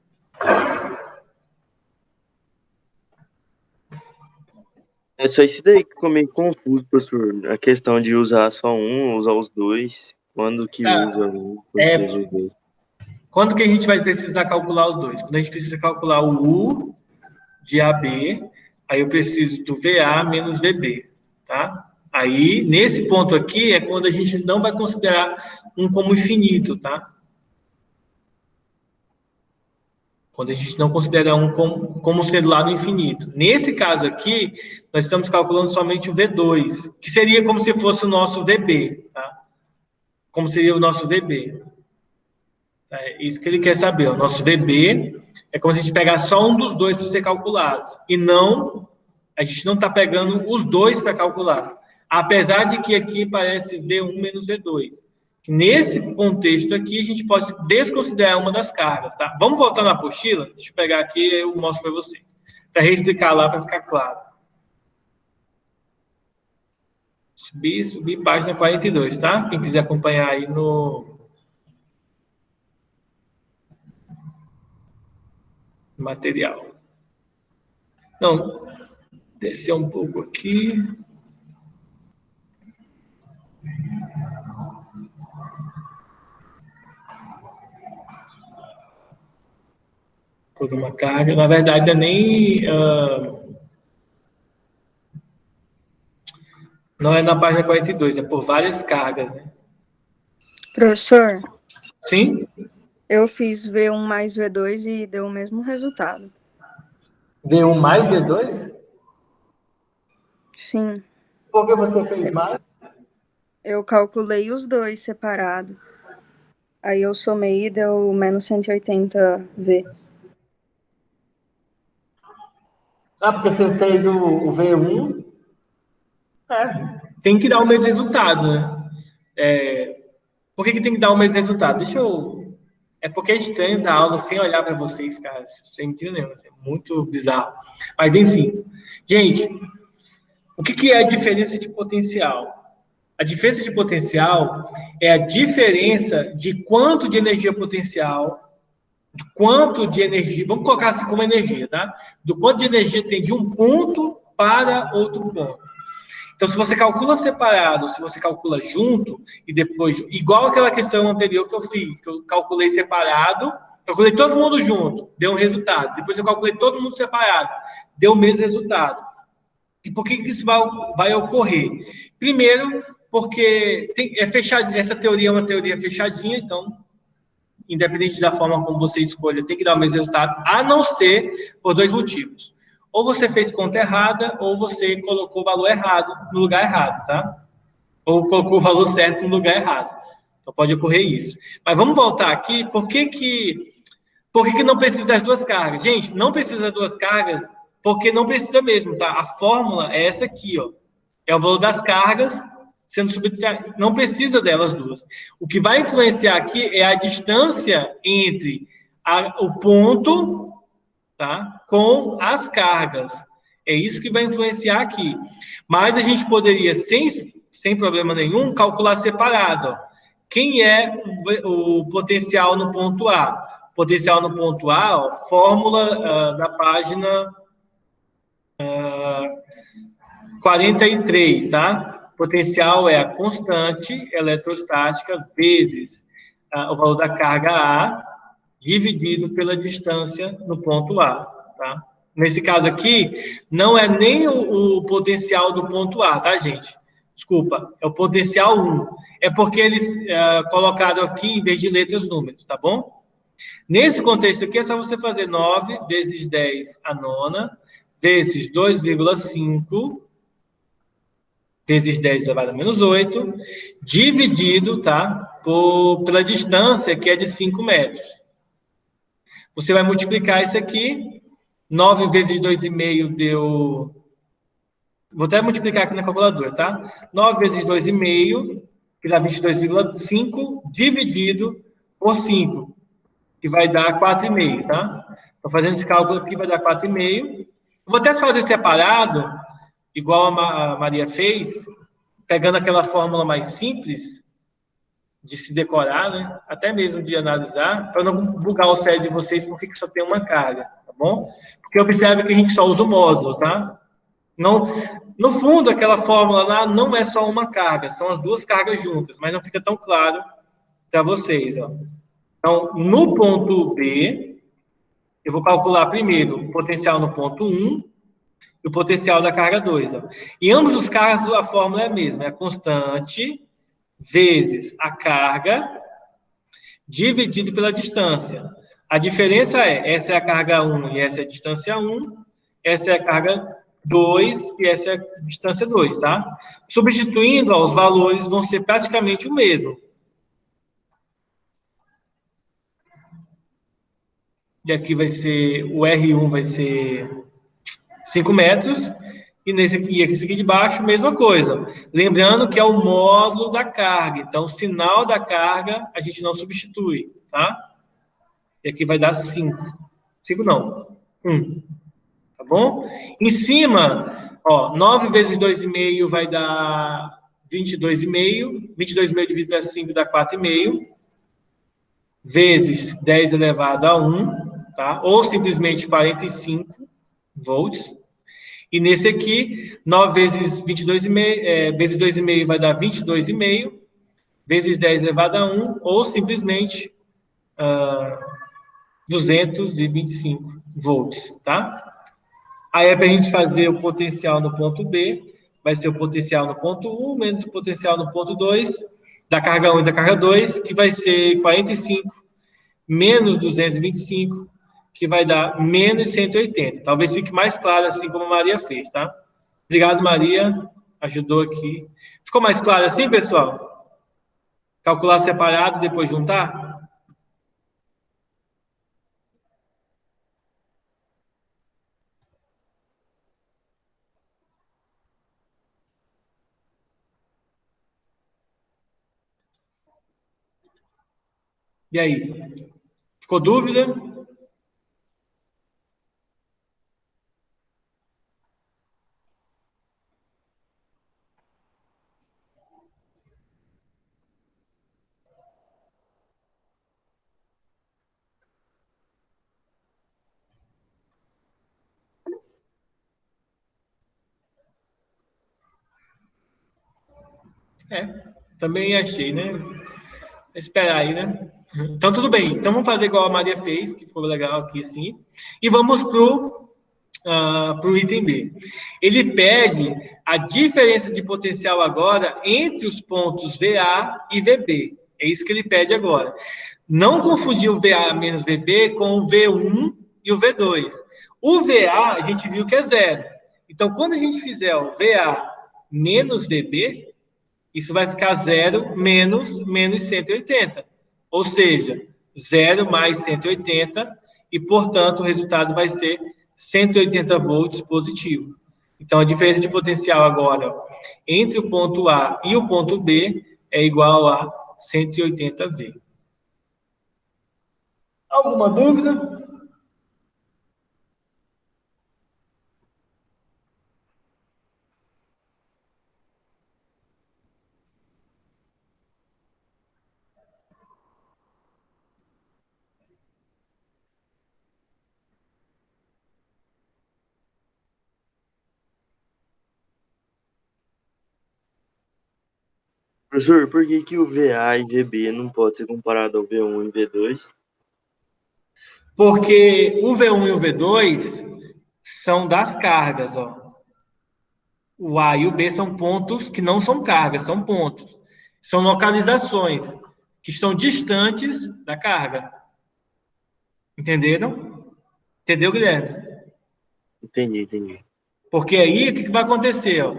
É só isso daí que ficou meio confuso, professor. A questão de usar só um, usar os dois. Quando que usa um, usa os dois. Quando que a gente vai precisar calcular os dois? Quando a gente precisa calcular o U de AB, aí eu preciso do VA menos VB, tá? Aí, nesse ponto aqui, é quando a gente não vai considerar um como infinito, tá? Quando a gente não considera um como sendo lá no infinito. Nesse caso aqui, nós estamos calculando somente o V2, que seria como se fosse o nosso VB, tá? Como seria o nosso VB. É isso que ele quer saber. O nosso VB é como se a gente pegar só um dos dois para ser calculado. E não, a gente não está pegando os dois para calcular. Apesar de que aqui parece V1 menos V2. Nesse contexto aqui, a gente pode desconsiderar uma das cargas, tá? Vamos voltar na apostila? Deixa eu pegar aqui e eu mostro para vocês. Para reexplicar lá, para ficar claro. Subir, página 42, tá? Quem quiser acompanhar aí no material. Não, descer um pouco aqui. Toda uma carga. Na verdade, é Não é na página 42, é por várias cargas, né? Professor, Sim? eu fiz V1 mais V2 e deu o mesmo resultado. V1 mais V2? Sim, Por que você fez mais? eu calculei os dois separados. Aí eu somei e deu menos 180 V. Ah, porque você fez o V1. Tem que dar o mesmo resultado, né? Por que tem que dar o mesmo resultado? Deixa eu. É porque é estranho dar aula sem olhar para vocês, cara. Sem mentira nenhuma. É muito bizarro. Mas, enfim. Gente, o que é a diferença de potencial? A diferença de potencial é a diferença de quanto de energia potencial, de quanto de energia, vamos colocar assim como energia, tá? Do quanto de energia tem de um ponto para outro ponto. Então, se você calcula separado, se você calcula junto, e depois, igual aquela questão anterior que eu fiz, que eu calculei separado, calculei todo mundo junto, deu um resultado. Depois eu calculei todo mundo separado, deu o mesmo resultado. E por que isso vai ocorrer? Primeiro, porque essa teoria é uma teoria fechadinha, então, independente da forma como você escolha, tem que dar o mesmo resultado, a não ser por dois motivos. Ou você fez conta errada, ou você colocou o valor errado no lugar errado, tá? Ou colocou o valor certo no lugar errado. Então, pode ocorrer isso. Mas vamos voltar aqui. Por que não precisa das duas cargas? Gente, não precisa das duas cargas porque não precisa mesmo, tá? A fórmula é essa aqui, ó. É o valor das cargas sendo subtraído. Não precisa delas duas. O que vai influenciar aqui é a distância entre o ponto, tá, com as cargas. É isso que vai influenciar aqui. Mas a gente poderia, sem problema nenhum, calcular separado. Ó. Quem é o potencial no ponto A? Potencial no ponto A, ó, fórmula da página 43, tá? Potencial é a constante eletrostática vezes o valor da carga A dividido pela distância no ponto A, tá? Nesse caso aqui, não é nem o potencial do ponto A, tá, gente? Desculpa, é o potencial 1. É porque eles colocaram aqui, em vez de letras, números, tá bom? Nesse contexto aqui, é só você fazer 9 vezes 10 a nona, vezes 2,5, vezes 10 elevado a menos 8, dividido, tá? Pela distância, que é de 5 metros. Você vai multiplicar isso aqui, 9 vezes 2,5 deu... Vou até multiplicar aqui na calculadora, tá? 9 vezes 2,5, que dá 22,5, dividido por 5, que vai dar 4,5, tá? Estou fazendo esse cálculo aqui, vai dar 4,5. Vou até fazer separado, igual a Maria fez, pegando aquela fórmula mais simples de se decorar, né? Até mesmo de analisar, para não bugar o cérebro de vocês porque que só tem uma carga, tá bom? Porque observe que a gente só usa o módulo, tá? Não, no fundo, aquela fórmula lá não é só uma carga, são as duas cargas juntas, mas não fica tão claro para vocês, ó. Então, no ponto B, eu vou calcular primeiro o potencial no ponto 1 e o potencial da carga 2. Ó. Em ambos os casos, a fórmula é a mesma, é a constante vezes a carga dividido pela distância. A diferença essa é a carga 1 e essa é a distância 1, essa é a carga 2 e essa é a distância 2, tá? Substituindo, ó, os valores vão ser praticamente o mesmo. E aqui vai ser, o R1 vai ser 5 metros, e aqui de baixo, mesma coisa. Lembrando que é o módulo da carga, então o sinal da carga a gente não substitui, tá? E aqui vai dar 5. 5 não, 1. Tá bom? Em cima, ó, 9 vezes 2,5 vai dar 22,5. 22,5 dividido por 5 dá 4,5. Vezes 10 elevado a 1. Tá? Ou simplesmente 45 volts. E nesse aqui, 9 vezes 22,5, vezes 2,5 vai dar 22,5, vezes 10 elevado a 1, ou simplesmente 225 volts, tá? Aí é para a gente fazer o potencial no ponto B, vai ser o potencial no ponto 1 menos o potencial no ponto 2, da carga 1 e da carga 2, que vai ser 45 menos 225, que vai dar menos 180. Talvez fique mais claro assim como a Maria fez, tá? Obrigado, Maria. Ajudou aqui. Ficou mais claro assim, pessoal? Calcular separado, depois juntar? E aí? Ficou dúvida? Também achei, né? Esperar aí, né? Então, tudo bem. Então, vamos fazer igual a Maria fez, que ficou legal aqui assim. E vamos pro item B. Ele pede a diferença de potencial agora entre os pontos VA e VB. É isso que ele pede agora. Não confundir o VA menos VB com o V1 e o V2. O VA, a gente viu que é zero. Então, quando a gente fizer o VA menos VB, isso vai ficar zero menos 180. Ou seja, 0 mais 180, e, portanto, o resultado vai ser 180 volts positivo. Então, a diferença de potencial agora entre o ponto A e o ponto B é igual a 180 V. Alguma dúvida? Professor, por que que o VA e VB não pode ser comparado ao V1 e V2? Porque o V1 e o V2 são das cargas, ó. O A e o B são pontos que não são cargas, são pontos. São localizações que estão distantes da carga. Entenderam? Entendeu, Guilherme? Entendi. Porque aí, o que vai acontecer? Ó?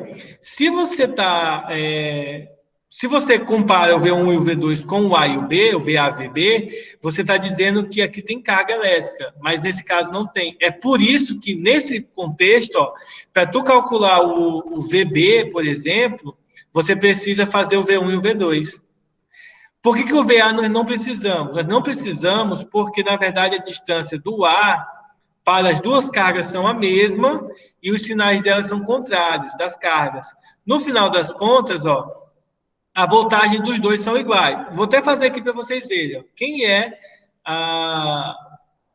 Se você compara o V1 e o V2 com o A e o B, o VA e o VB, você está dizendo que aqui tem carga elétrica, mas nesse caso não tem. É por isso que, nesse contexto, para tu calcular o VB, por exemplo, você precisa fazer o V1 e o V2. Por que o VA nós não precisamos? Nós não precisamos porque, na verdade, a distância do A para as duas cargas são a mesma e os sinais delas são contrários das cargas. No final das contas, ó, a voltagem dos dois são iguais. Vou até fazer aqui para vocês verem. Ó. Quem é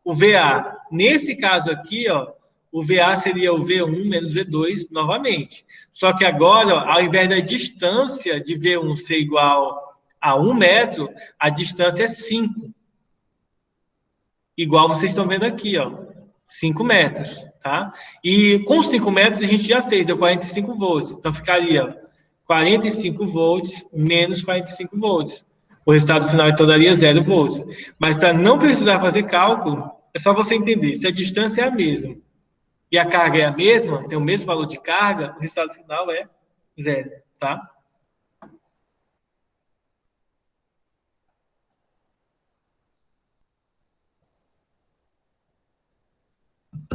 o VA? Nesse caso aqui, ó, o VA seria o V1 menos V2 novamente. Só que agora, ó, ao invés da distância de V1 ser igual a 1 metro, a distância é 5. Igual vocês estão vendo aqui, ó. 5 metros, tá? E com 5 metros a gente já fez, deu 45 volts. Então ficaria 45 volts menos 45 volts. O resultado final então daria 0 volts. Mas para não precisar fazer cálculo, é só você entender, se a distância é a mesma e a carga é a mesma, tem o mesmo valor de carga, o resultado final é 0, tá?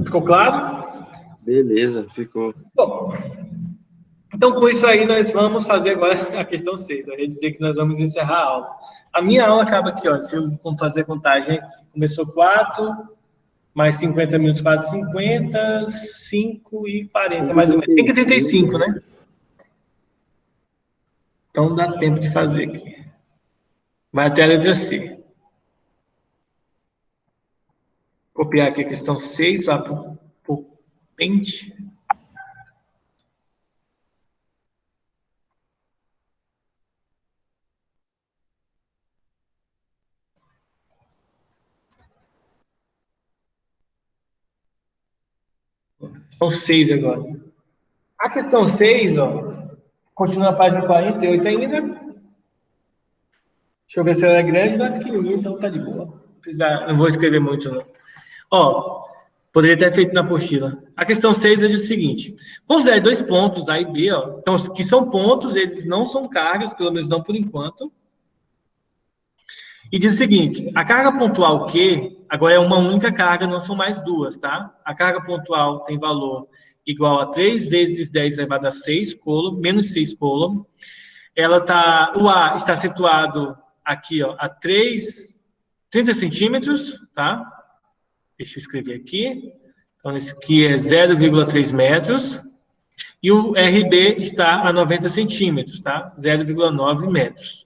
Ficou claro? Beleza, ficou. Bom, então, com isso aí, nós vamos fazer agora a questão 6. Eu ia dizer que nós vamos encerrar a aula. A minha aula acaba aqui, ó. Se eu fazer a contagem aqui. Começou 4, mais 50 minutos, 4, 50, 5 e 40, mais ou menos. 5 e 35, né? Então, dá tempo de fazer aqui. Vai até a letra C. Copiar aqui a questão 6, lá para o pente. São 6 agora. A questão 6, ó, continua na página 48 ainda. Deixa eu ver se ela é grande, não é pequenininha, então tá de boa. Não vou escrever muito, não. Ó, poderia ter feito na apostila. A questão 6 diz o seguinte: considere 2 pontos, A e B, ó, então, que são pontos, eles não são cargas, pelo menos não por enquanto. E diz o seguinte: a carga pontual Q, agora é uma única carga, não são mais duas, tá? A carga pontual tem valor igual a 3 vezes 10 elevado a 6 coulomb, menos 6 coulomb. O A está situado aqui, ó, a 30 centímetros, tá? Deixa eu escrever aqui. Então, esse aqui é 0,3 metros. E o RB está a 90 centímetros, tá? 0,9 metros.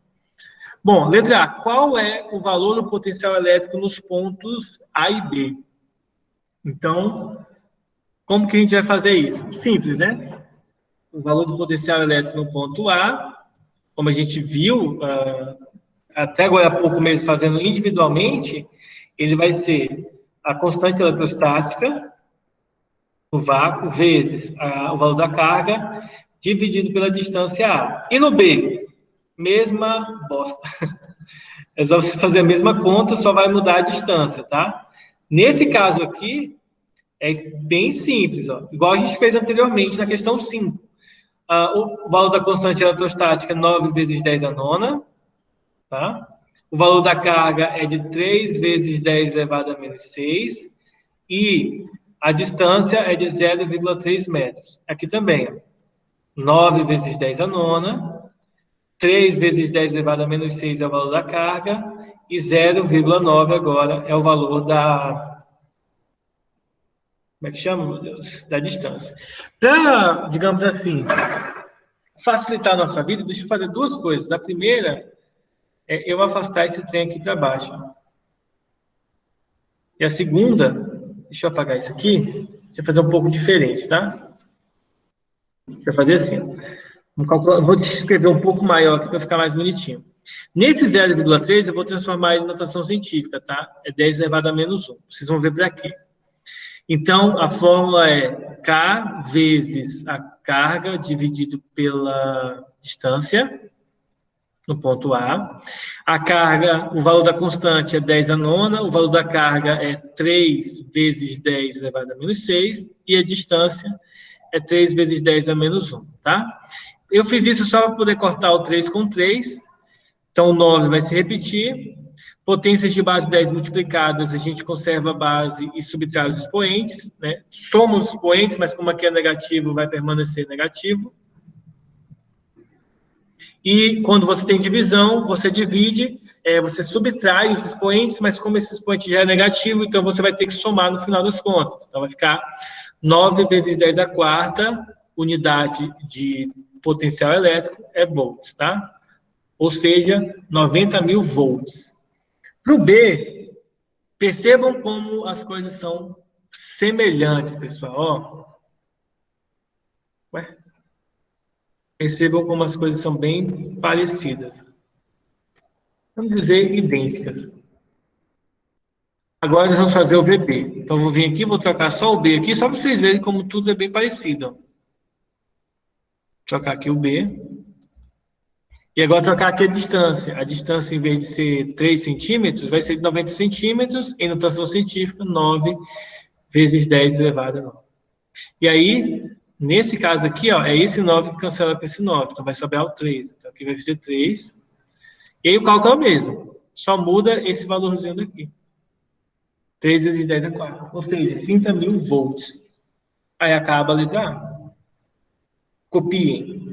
Bom, letra A. Qual é o valor do potencial elétrico nos pontos A e B? Então, como que a gente vai fazer isso? Simples, né? O valor do potencial elétrico no ponto A, como a gente viu até agora há pouco mesmo fazendo individualmente, ele vai ser a constante eletrostática, o vácuo, vezes o valor da carga, dividido pela distância A. E no B? Mesma bosta. É só você fazer a mesma conta, só vai mudar a distância, tá? Nesse caso aqui, é bem simples, ó. Igual a gente fez anteriormente na questão 5. O valor da constante eletrostática é 9 vezes 10 a nona, tá? O valor da carga é de 3 vezes 10 elevado a menos 6, e a distância é de 0,3 metros. Aqui também, ó. 9 vezes 10 a nona, 3 vezes 10 elevado a menos 6 é o valor da carga, e 0,9 agora é o valor da... Como é que chama, meu Deus? Da distância. Para, digamos assim, facilitar a nossa vida, deixa eu fazer 2 coisas. A primeira é eu afastar esse trem aqui para baixo. E a segunda, deixa eu apagar isso aqui, deixa eu fazer um pouco diferente, tá? Deixa eu fazer assim. Vou escrever um pouco maior aqui para ficar mais bonitinho. Nesse 0,3 eu vou transformar ele em notação científica, tá? É 10 elevado a menos 1. Vocês vão ver por aqui. Então, a fórmula é K vezes a carga dividido pela distância, no ponto A. A carga, o valor da constante é 10 a nona, o valor da carga é 3 vezes 10 elevado a menos 6, e a distância é 3 vezes 10 a menos 1, tá? Eu fiz isso só para poder cortar o 3 com 3, então o 9 vai se repetir. Potências de base 10 multiplicadas, a gente conserva a base e subtrai os expoentes, né? Somos os expoentes, mas como aqui é negativo, vai permanecer negativo. E quando você tem divisão, você divide, você subtrai os expoentes, mas como esse expoente já é negativo, então você vai ter que somar no final das contas. Então vai ficar 9 vezes 10 à quarta, unidade de potencial elétrico, é volts, tá? Ou seja, 90.000 volts. Para o B, percebam como as coisas são semelhantes, pessoal. Ó. Ué? Percebam como as coisas são bem parecidas. Vamos dizer idênticas. Agora nós vamos fazer o VB. Então, eu vou vir aqui, vou trocar só o B aqui, só para vocês verem como tudo é bem parecido. Vou trocar aqui o B. E agora trocar aqui a distância. A distância, em vez de ser 3 centímetros, vai ser de 90 centímetros, em notação científica, 9 vezes 10 elevado a 9. E aí, nesse caso aqui, ó, é esse 9 que cancela com esse 9. Então, vai sobrar o 3. Então, aqui vai ser 3. E aí, o cálculo é o mesmo. Só muda esse valorzinho daqui. 3 vezes 10 a 4. Ou seja, 30.000 volts. Aí acaba a letra A. Copiem.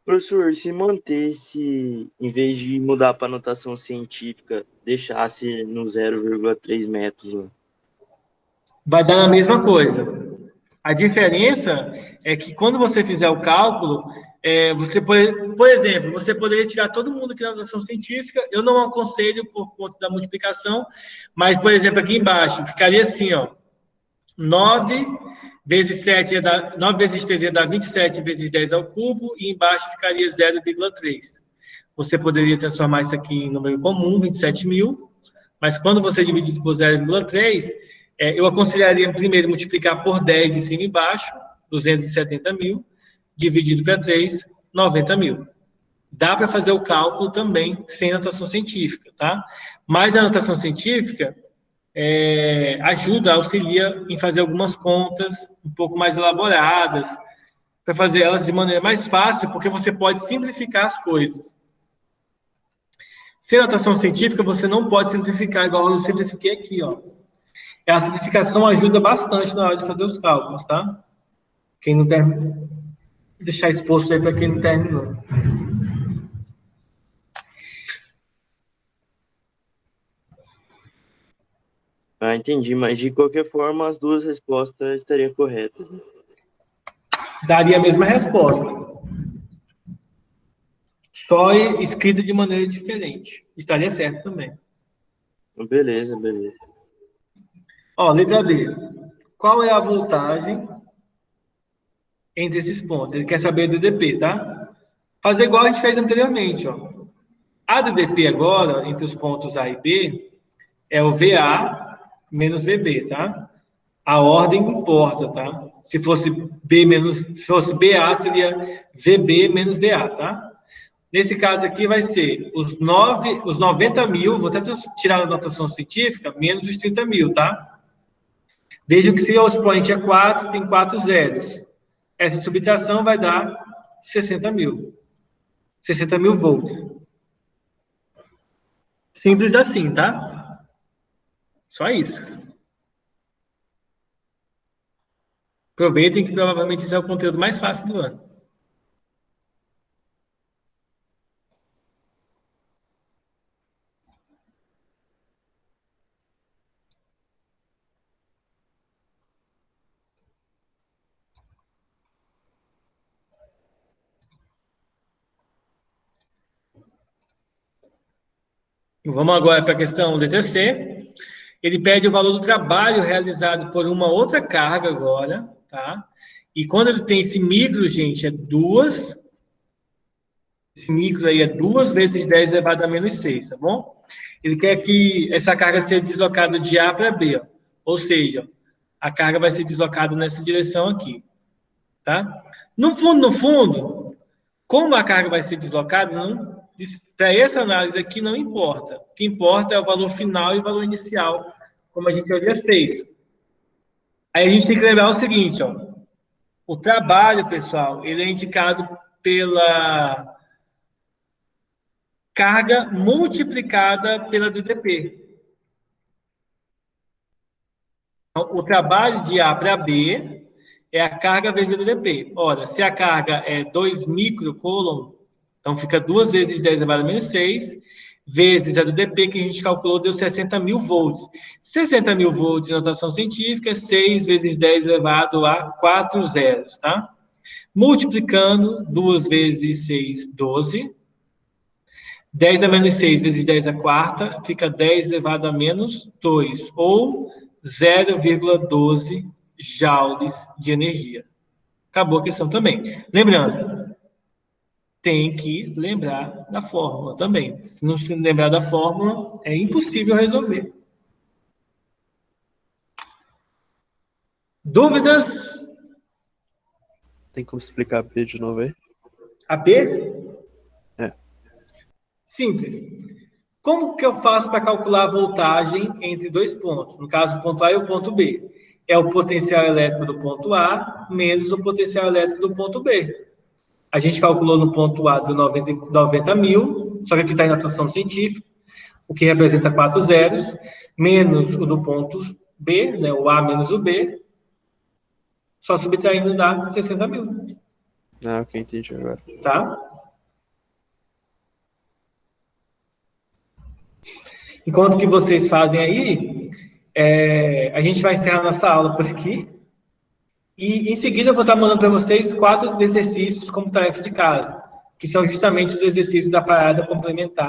Professor, se mantesse, em vez de mudar para notação científica, deixasse no 0,3 metros lá? Vai dar a mesma coisa. A diferença é que quando você fizer o cálculo, você pode, por exemplo, você poderia tirar todo mundo aqui na notação científica. Eu não aconselho por conta da multiplicação, mas, por exemplo, aqui embaixo, ficaria assim, ó. 9 vezes 7 ia dar, 9 vezes 3 ia dar 27 vezes 10 ao cubo, e embaixo ficaria 0,3. Você poderia transformar isso aqui em número comum, 27.000, mas quando você divide por 0,3, Eu aconselharia primeiro multiplicar por 10 em cima e embaixo, 270 mil, dividido para 3, 90 mil. Dá para fazer o cálculo também sem notação científica, tá? Mas a notação científica auxilia em fazer algumas contas um pouco mais elaboradas, para fazer elas de maneira mais fácil, porque você pode simplificar as coisas. Sem notação científica, você não pode simplificar igual eu simplifiquei aqui, ó. A simplificação ajuda bastante na hora de fazer os cálculos, tá? Quem não terminou, deixar exposto aí para quem não terminou. Ah, entendi, mas de qualquer forma as duas respostas estariam corretas, né? Daria a mesma resposta. Só escrita de maneira diferente. Estaria certo também. Beleza. Ó, letra B. Qual é a voltagem entre esses pontos? Ele quer saber a DDP, tá? Fazer igual a gente fez anteriormente, ó. A DDP agora, entre os pontos A e B, é o VA menos VB, tá? A ordem importa, tá? Se fosse BA, seria VB menos DA, tá? Nesse caso aqui vai ser os 90 mil, vou até tirar a notação científica, menos os 30 mil, tá? Vejam que se o expoente é 4, tem 4 zeros. Essa subtração vai dar 60 mil. 60 mil volts. Simples assim, tá? Só isso. Aproveitem que provavelmente esse é o conteúdo mais fácil do ano. Vamos agora para a questão letra C. Ele pede o valor do trabalho realizado por uma outra carga agora, tá? E quando ele tem esse micro, gente, esse micro aí é 2 vezes 10 elevado a menos 6, tá bom? Ele quer que essa carga seja deslocada de A para B, ó. Ou seja, a carga vai ser deslocada nessa direção aqui, tá? No fundo, como a carga vai ser deslocada, para essa análise aqui não importa. O que importa é o valor final e o valor inicial, como a gente havia feito. Aí a gente tem que lembrar o seguinte, ó. O trabalho, pessoal, ele é indicado pela carga multiplicada pela DDP. Então, o trabalho de A para B é a carga vezes a DDP. Ora, se a carga é 2 microcoulomb, então fica 2 vezes 10 elevado a menos 6, vezes a DDP, que a gente calculou, deu 60 mil volts. 60 mil volts em notação científica é 6 vezes 10 elevado a 4 zeros, tá? Multiplicando, 2 vezes 6, 12. 10 a menos 6 vezes 10 a quarta, fica 10 elevado a menos 2, ou 0,12 joules de energia. Acabou a questão também. Lembrando, tem que lembrar da fórmula também. Se não se lembrar da fórmula, é impossível resolver. Dúvidas? Tem como explicar a B de novo aí? A B? É. Simples. Como que eu faço para calcular a voltagem entre dois pontos? No caso, o ponto A e o ponto B. É o potencial elétrico do ponto A menos o potencial elétrico do ponto B. A gente calculou no ponto A de 90 mil, só que aqui está em notação científica, o que representa 4 zeros, menos o do ponto B, né, o A menos o B, só subtraindo dá 60 mil. Ah, ok, entendi agora. Tá? Enquanto que vocês fazem aí, a gente vai encerrar nossa aula por aqui. E, em seguida, eu vou estar mandando para vocês 4 exercícios como tarefa de casa, que são justamente os exercícios da parada complementar